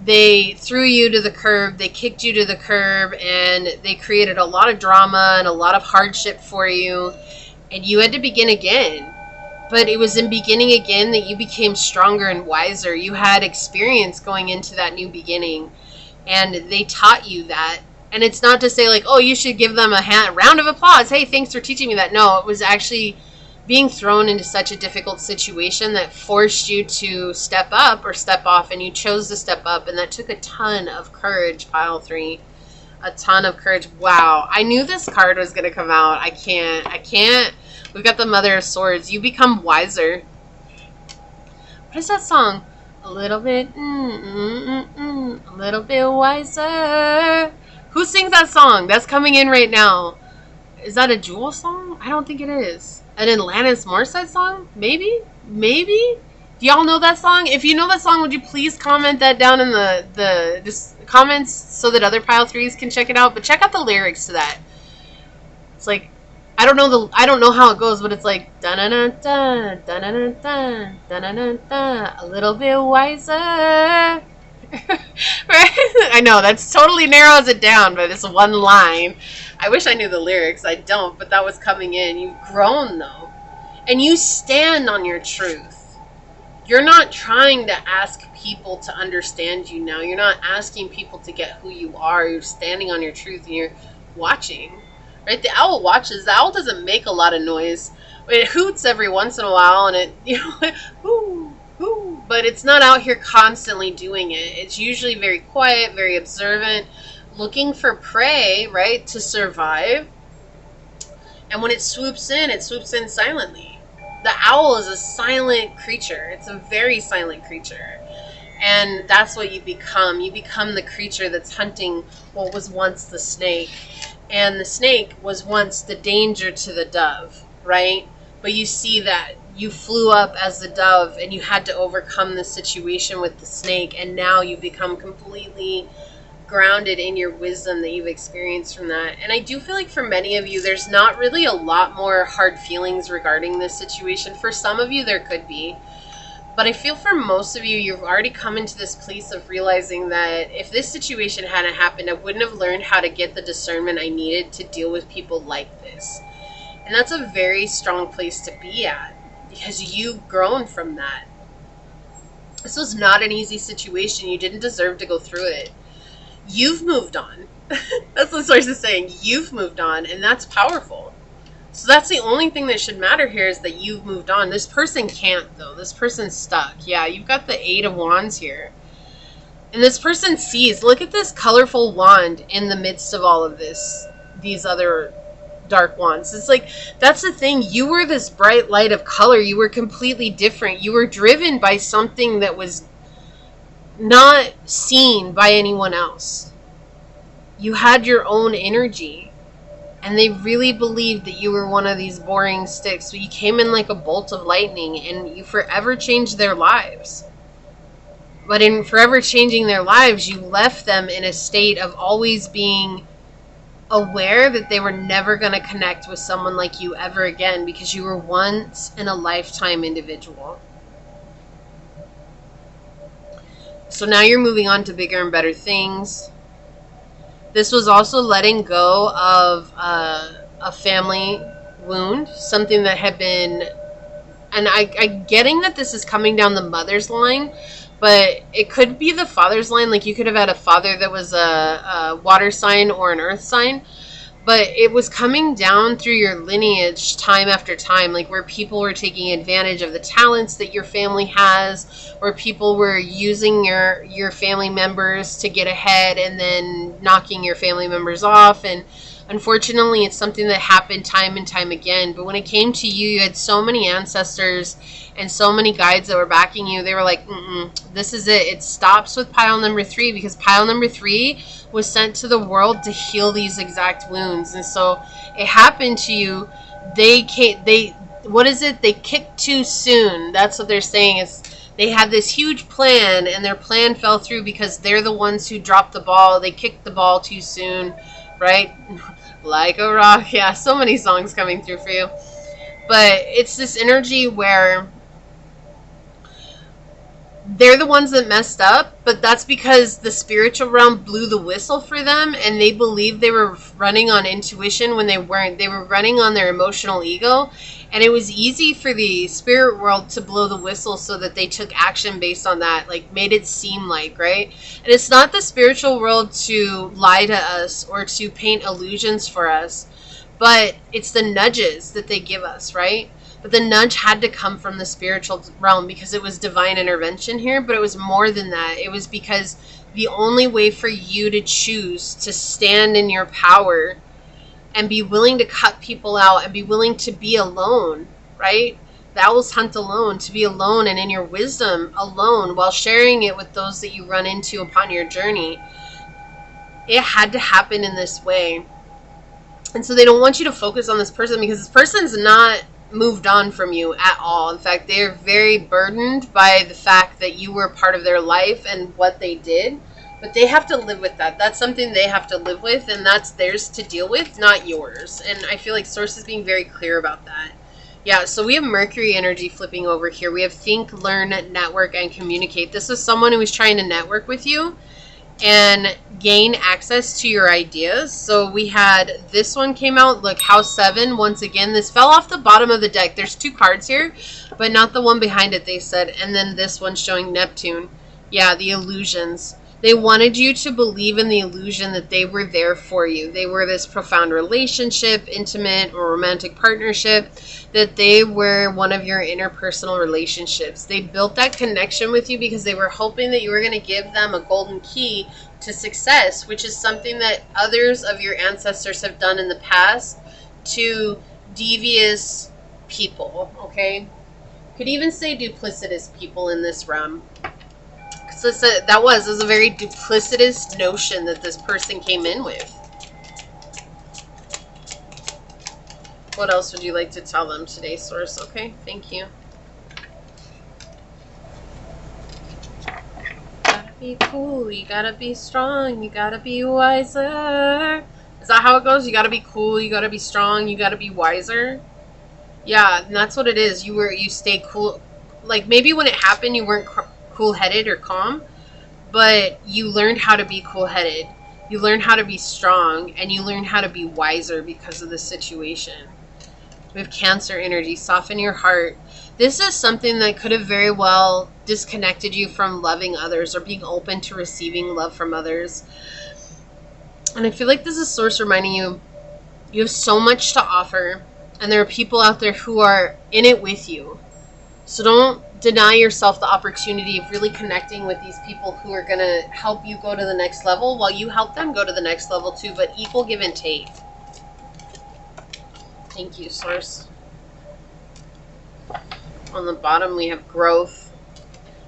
S1: they threw you to the curb, they kicked you to the curb, and they created a lot of drama and a lot of hardship for you, and you had to begin again. But it was in beginning again that you became stronger and wiser. You had experience going into that new beginning, and they taught you that. And it's not to say like, oh, you should give them a round of applause. Hey, thanks for teaching me that. No, it was actually being thrown into such a difficult situation that forced you to step up or step off, and you chose to step up, and that took a ton of courage, pile 3. A ton of courage. Wow. I knew this card was going to come out. I can't. We've got the Mother of Swords. You become wiser. What is that song? A little bit, a little bit wiser. Who sings that song? That's coming in right now. Is that a Jewel song? I don't think it is. An Alanis Morissette song? Maybe? Do y'all know that song? If you know that song, would you please comment that down in the comments so that other pile 3s can check it out? But check out the lyrics to that. It's like, I don't know how it goes, but it's like da na na da da na na da da na na da, a little bit wiser. Right? I know that's totally narrows it down, but it's one line. I wish I knew the lyrics. I don't, but that was coming in. You've grown, though. And you stand on your truth. You're not trying to ask people to understand you now. You're not asking people to get who you are. You're standing on your truth, and you're watching. Right? The owl watches. The owl doesn't make a lot of noise. It hoots every once in a while, and it, whoo, whoo. But it's not out here constantly doing it. It's usually very quiet, very observant, looking for prey, right, to survive. And when it swoops in silently. The owl is a silent creature. It's a very silent creature. And that's what you become. You become the creature that's hunting what was once the snake. And the snake was once the danger to the dove, right? But you see that you flew up as the dove, and you had to overcome the situation with the snake, and now you become completely grounded in your wisdom that you've experienced from that. And I do feel like for many of you, there's not really a lot more hard feelings regarding this situation. For some of you, there could be. But I feel for most of you, you've already come into this place of realizing that if this situation hadn't happened, I wouldn't have learned how to get the discernment I needed to deal with people like this. And that's a very strong place to be at, because you've grown from that. This was not an easy situation. You didn't deserve to go through it. You've moved on. That's what Source is saying. You've moved on, and that's powerful. So that's the only thing that should matter here, is that you've moved on. This person can't, though. This person's stuck. Yeah, you've got the 8 of Wands here. And this person sees, look at this colorful wand in the midst of all of this, these other dark wands. It's like, that's the thing. You were this bright light of color. You were completely different. You were driven by something that was not seen by anyone else. You had your own energy, and they really believed that you were one of these boring sticks. So you came in like a bolt of lightning, and you forever changed their lives. But in forever changing their lives, you left them in a state of always being aware that they were never going to connect with someone like you ever again, because you were once in a lifetime individual. So now you're moving on to bigger and better things. This was also letting go of a family wound, something that had been, and I'm getting that this is coming down the mother's line, but it could be the father's line. Like you could have had a father that was a water sign or an earth sign, but it was coming down through your lineage time after time, like where people were taking advantage of the talents that your family has, where people were using your family members to get ahead and then knocking your family members off. And unfortunately, it's something that happened time and time again. But when it came to you, you had so many ancestors and so many guides that were backing you. They were like, this is it. It stops with pile number 3, because pile number 3 was sent to the world to heal these exact wounds. And so it happened to you. They kicked too soon. That's what they're saying, is they had this huge plan and their plan fell through because they're the ones who dropped the ball. They kicked the ball too soon, right? Like a rock. Yeah, so many songs coming through for you. But it's this energy where they're the ones that messed up, but that's because the spiritual realm blew the whistle for them, and they believed they were running on intuition when they weren't. They were running on their emotional ego, and it was easy for the spirit world to blow the whistle so that they took action based on that, like made it seem like, right? And it's not the spiritual world to lie to us or to paint illusions for us, but it's the nudges that they give us, right? But the nudge had to come from the spiritual realm because it was divine intervention here. But it was more than that. It was because the only way for you to choose to stand in your power and be willing to cut people out and be willing to be alone, right? The owls hunt alone, to be alone and in your wisdom alone while sharing it with those that you run into upon your journey. It had to happen in this way. And so they don't want you to focus on this person because this person's not moved on from you at all. In fact, they are very burdened by the fact that you were part of their life and what they did, but they have to live with that. That's something they have to live with, and that's theirs to deal with, not yours. And I feel like Source is being very clear about that. Yeah, so we have Mercury energy flipping over here. We have think, learn, network, and communicate. This is someone who is trying to network with you and gain access to your ideas. So we had this one came out, look, House 7. Once again, this fell off the bottom of the deck. There's 2 cards here, but not the one behind it, they said. And then this one showing Neptune. Yeah, the illusions. They wanted you to believe in the illusion that they were there for you. They were this profound relationship, intimate or romantic partnership, that they were one of your interpersonal relationships. They built that connection with you because they were hoping that you were going to give them a golden key to success, which is something that others of your ancestors have done in the past to devious people, okay? Could even say duplicitous people in this realm. So that was a very duplicitous notion that this person came in with. What else would you like to tell them today, Source? Okay, thank you. Gotta be cool, you gotta be strong, you gotta be wiser. Is that how it goes? You gotta be cool, you gotta be strong, you gotta be wiser? Yeah, and that's what it is. You stay cool. Like, maybe when it happened, you weren't cool-headed or calm, but you learned how to be cool-headed. You learned how to be strong, and you learned how to be wiser because of the situation. We have Cancer energy. Soften your heart. This is something that could have very well disconnected you from loving others or being open to receiving love from others. And I feel like this is Source reminding you, you have so much to offer, and there are people out there who are in it with you. So don't deny yourself the opportunity of really connecting with these people who are going to help you go to the next level while you help them go to the next level too, but equal give and take. Thank you, Source. On the bottom, we have growth.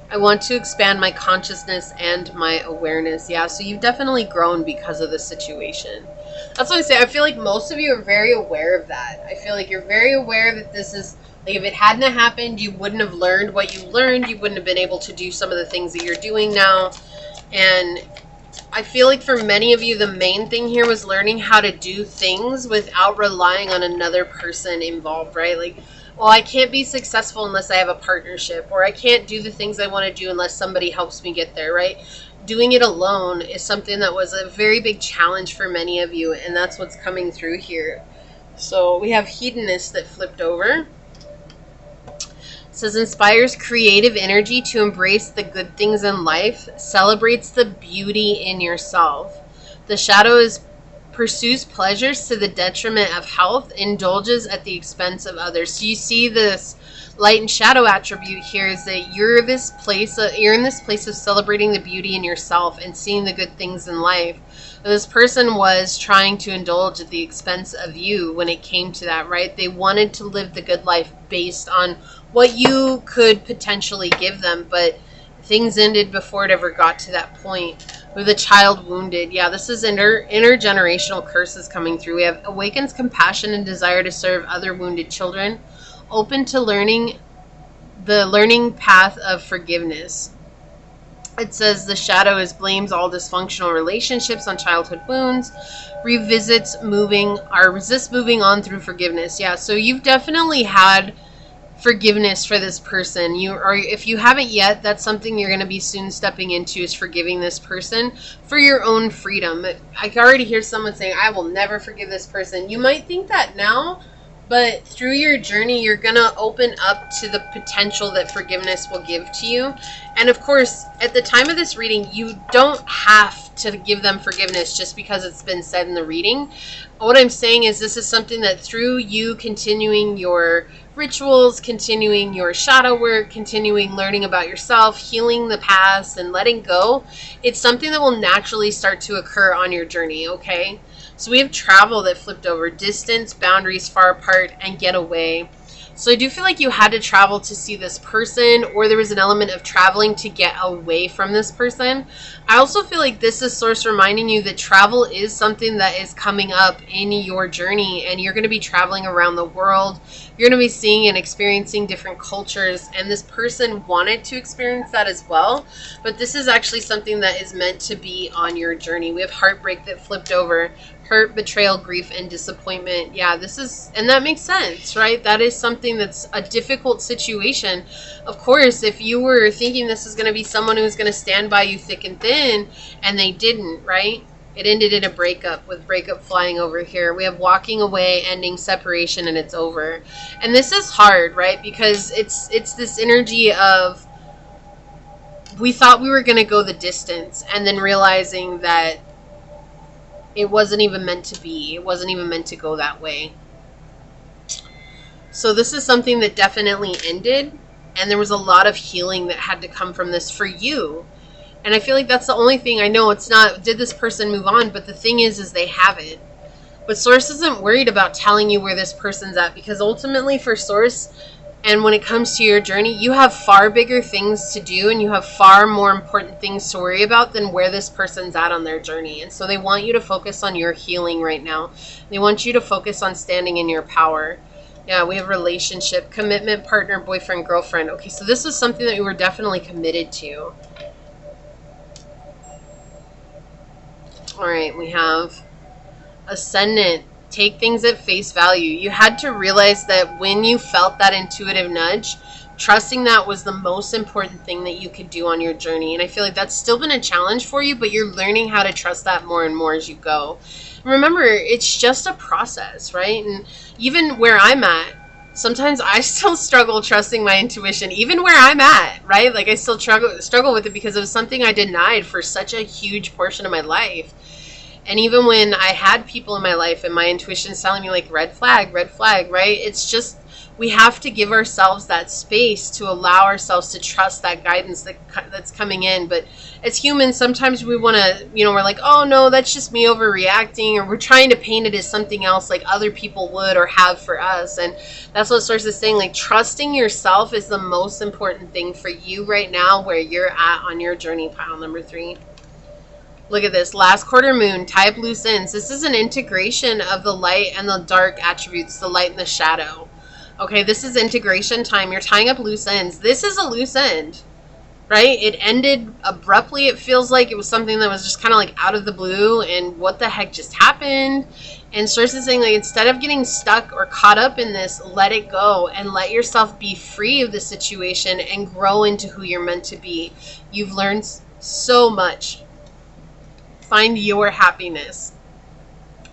S1: I want to expand my consciousness and my awareness. Yeah, so you've definitely grown because of the situation. That's what I say. I feel like most of you are very aware of that. I feel like you're very aware that this is, like, if it hadn't happened, you wouldn't have learned what you learned. You wouldn't have been able to do some of the things that you're doing now. And I feel like for many of you, the main thing here was learning how to do things without relying on another person involved, right? Like, well, I can't be successful unless I have a partnership, or I can't do the things I want to do unless somebody helps me get there, right? Doing it alone is something that was a very big challenge for many of you, and that's what's coming through here. So we have hedonist that flipped over. It says, inspires creative energy to embrace the good things in life, celebrates the beauty in yourself. The shadow pursues pleasures to the detriment of health, indulges at the expense of others. So you see this light and shadow attribute here is that you're in this place of celebrating the beauty in yourself and seeing the good things in life. This person was trying to indulge at the expense of you when it came to that, right? They wanted to live the good life based on what you could potentially give them, but things ended before it ever got to that point. With a child wounded. Yeah, this is intergenerational curses coming through. We have awakens compassion and desire to serve other wounded children. Open to the learning path of forgiveness. It says the shadow blames all dysfunctional relationships on childhood wounds. Resists moving on through forgiveness. Yeah, so you've definitely had forgiveness for this person. If you haven't yet, that's something you're going to be soon stepping into, is forgiving this person for your own freedom. I can already hear someone saying, I will never forgive this person. You might think that now, but through your journey, you're going to open up to the potential that forgiveness will give to you. And of course, at the time of this reading, you don't have to give them forgiveness just because it's been said in the reading. What I'm saying is this is something that through you continuing your rituals, continuing your shadow work, continuing learning about yourself, healing the past, and letting go, it's something that will naturally start to occur on your journey, okay? So we have travel that flipped over, distance, boundaries far apart, and get away. So I do feel like you had to travel to see this person, or there was an element of traveling to get away from this person. I also feel like this is Source reminding you that travel is something that is coming up in your journey, and you're going to be traveling around the world. You're going to be seeing and experiencing different cultures, and this person wanted to experience that as well. But this is actually something that is meant to be on your journey. We have heartbreak that flipped over. Hurt, betrayal, grief, and disappointment. Yeah, and that makes sense, right? That is something that's a difficult situation. Of course, if you were thinking this is going to be someone who's going to stand by you thick and thin, and they didn't, right? It ended in a breakup, with breakup flying over here. We have walking away, ending, separation, and it's over. And this is hard, right? Because it's this energy of, we thought we were going to go the distance, and then realizing that it wasn't even meant to be. It wasn't even meant to go that way. So this is something that definitely ended, and there was a lot of healing that had to come from this for you. And I feel like that's the only thing. I know it's not, did this person move on? But the thing is they haven't. But Source isn't worried about telling you where this person's at, because ultimately for Source, and when it comes to your journey, you have far bigger things to do, and you have far more important things to worry about than where this person's at on their journey. And so they want you to focus on your healing right now. They want you to focus on standing in your power. Yeah, we have relationship, commitment, partner, boyfriend, girlfriend. Okay, so this is something that we were definitely committed to. All right, we have Ascendant. Take things at face value. You had to realize that when you felt that intuitive nudge, trusting that was the most important thing that you could do on your journey. And I feel like that's still been a challenge for you, but you're learning how to trust that more and more as you go. Remember, it's just a process, right? And even where I'm at, sometimes I still struggle trusting my intuition, even where I'm at, right? Like I still struggle with it because it was something I denied for such a huge portion of my life. And even when I had people in my life and my intuition's telling me like red flag, right? It's just, we have to give ourselves that space to allow ourselves to trust that guidance that's coming in. But as humans, sometimes we want to, we're like, oh no, that's just me overreacting, or we're trying to paint it as something else like other people would or have for us. And that's what Source is saying, like trusting yourself is the most important thing for you right now, where you're at on your journey, pile number 3. Look at this. Last quarter moon, tie up loose ends. This is an integration of the light and the dark attributes, the light and the shadow. Okay, this is integration time. You're tying up loose ends. This is a loose end. right? It ended abruptly. It feels like it was something that was just kind of like out of the blue, and what the heck just happened? And Source is saying, like, instead of getting stuck or caught up in this, let it go and let yourself be free of the situation and grow into who you're meant to be. You've learned so much. Find your happiness.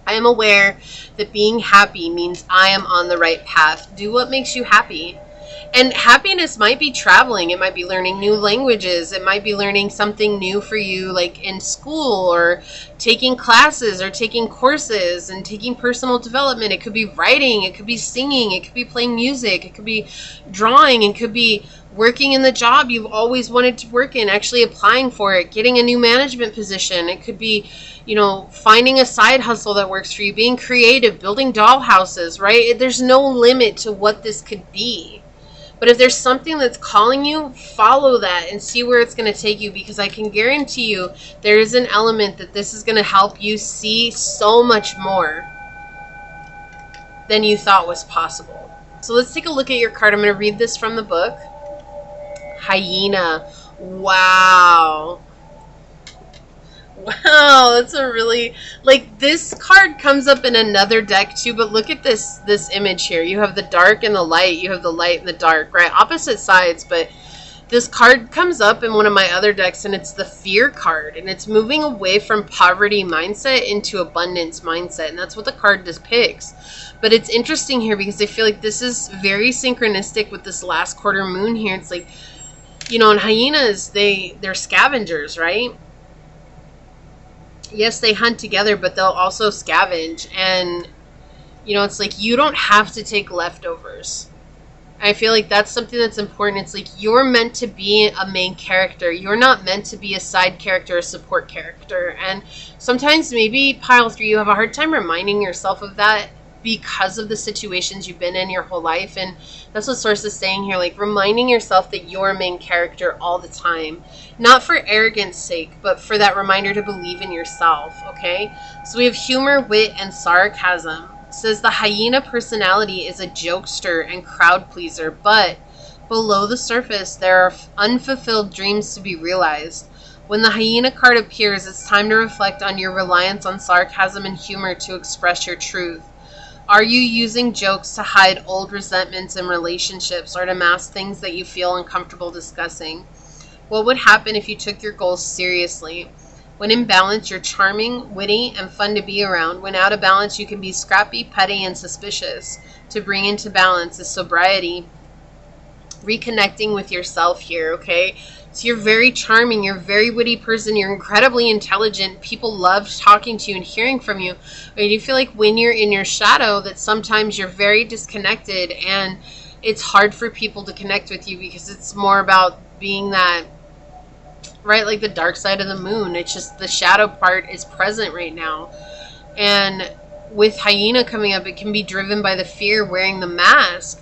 S1: I am aware that being happy means I am on the right path. Do what makes you happy. And happiness might be traveling. It might be learning new languages. It might be learning something new for you, like in school, or taking classes or taking courses and taking personal development. It could be writing. It could be singing. It could be playing music. It could be drawing. It could be working in the job you've always wanted to work in, actually applying for it, getting a new management position. It could be, finding a side hustle that works for you, being creative, building dollhouses, right? There's no limit to what this could be. But if there's something that's calling you, follow that and see where it's going to take you, because I can guarantee you there is an element that this is going to help you see so much more than you thought was possible. So let's take a look at your card. I'm going to read this from the book. Hyena. Wow. Wow, that's a really, this card comes up in another deck too, but look at this image here. You have the dark and the light. You have the light and the dark, right? Opposite sides, but this card comes up in one of my other decks, and it's the fear card, and it's moving away from poverty mindset into abundance mindset, and that's what the card depicts. But it's interesting here because I feel like this is very synchronistic with this last quarter moon here. It's like, and hyenas, they're scavengers, right? Yes, they hunt together, but they'll also scavenge. And, it's like you don't have to take leftovers. I feel like that's something that's important. It's like you're meant to be a main character. You're not meant to be a side character, a support character. And sometimes maybe pile 3, you have a hard time reminding yourself of that because of the situations you've been in your whole life. And that's what Source is saying here, like reminding yourself that you're a main character all the time, not for arrogance sake, but for that reminder to believe in yourself. Okay, so we have humor, wit, and sarcasm. It says the hyena personality is a jokester and crowd pleaser, but below the surface there are unfulfilled dreams to be realized. When the hyena card appears, it's time to reflect on your reliance on sarcasm and humor to express your truth. Are you using jokes to hide old resentments in relationships or to mask things that you feel uncomfortable discussing? What would happen if you took your goals seriously? When in balance, you're charming, witty, and fun to be around. When out of balance, you can be scrappy, petty, and suspicious. To bring into balance is sobriety. Reconnecting with yourself here, okay? So you're very charming, you're a very witty person, you're incredibly intelligent, people love talking to you and hearing from you. But you feel like when you're in your shadow that sometimes you're very disconnected, and it's hard for people to connect with you because it's more about being that, right, like the dark side of the moon. It's just the shadow part is present right now. And with hyena coming up, it can be driven by the fear wearing the mask.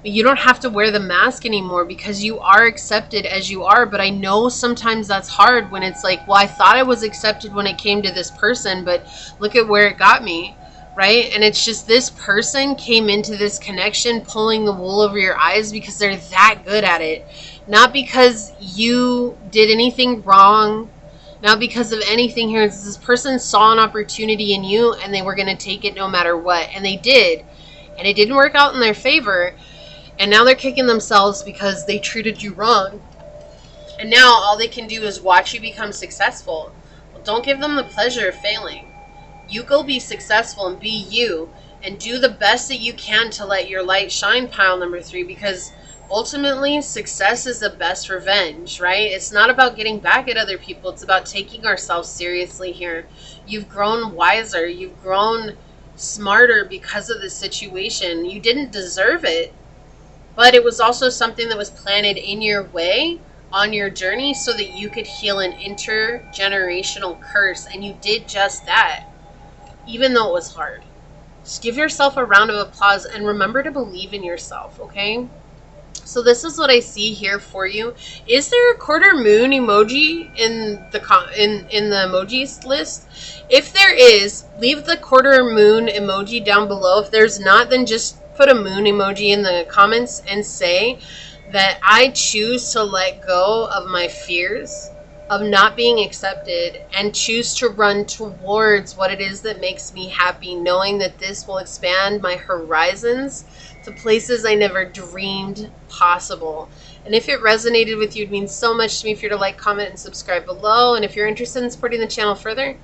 S1: But you don't have to wear the mask anymore because you are accepted as you are. But I know sometimes that's hard when it's like, well, I thought I was accepted when it came to this person, but look at where it got me, right? And it's just this person came into this connection pulling the wool over your eyes because they're that good at it. Not because you did anything wrong, not because of anything here. It's this person saw an opportunity in you and they were going to take it no matter what. And they did. And it didn't work out in their favor. And now they're kicking themselves because they treated you wrong. And now all they can do is watch you become successful. Well, don't give them the pleasure of failing. You go be successful and be you. And do the best that you can to let your light shine, pile number 3. Because ultimately, success is the best revenge, right? It's not about getting back at other people. It's about taking ourselves seriously here. You've grown wiser. You've grown smarter because of this situation. You didn't deserve it. But it was also something that was planted in your way on your journey so that you could heal an intergenerational curse. And you did just that, even though it was hard. Just give yourself a round of applause and remember to believe in yourself, okay? So this is what I see here for you. Is there a quarter moon emoji in the emojis list? If there is, leave the quarter moon emoji down below. If there's not, then just put a moon emoji in the comments and say that I choose to let go of my fears of not being accepted and choose to run towards what it is that makes me happy, knowing that this will expand my horizons to places I never dreamed possible. And if it resonated with you, it means so much to me for you to like, comment, and subscribe below. And if you're interested in supporting the channel further,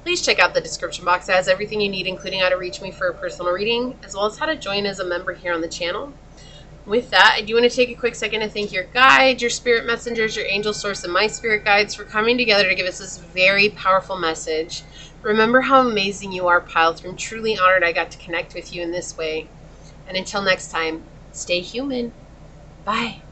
S1: please check out the description box. It has everything you need, including how to reach me for a personal reading, as well as how to join as a member here on the channel. With that, I do want to take a quick second to thank your guides, your spirit messengers, your angel source, and my spirit guides for coming together to give us this very powerful message. Remember how amazing you are, Piles. I'm truly honored I got to connect with you in this way. And until next time, stay human. Bye.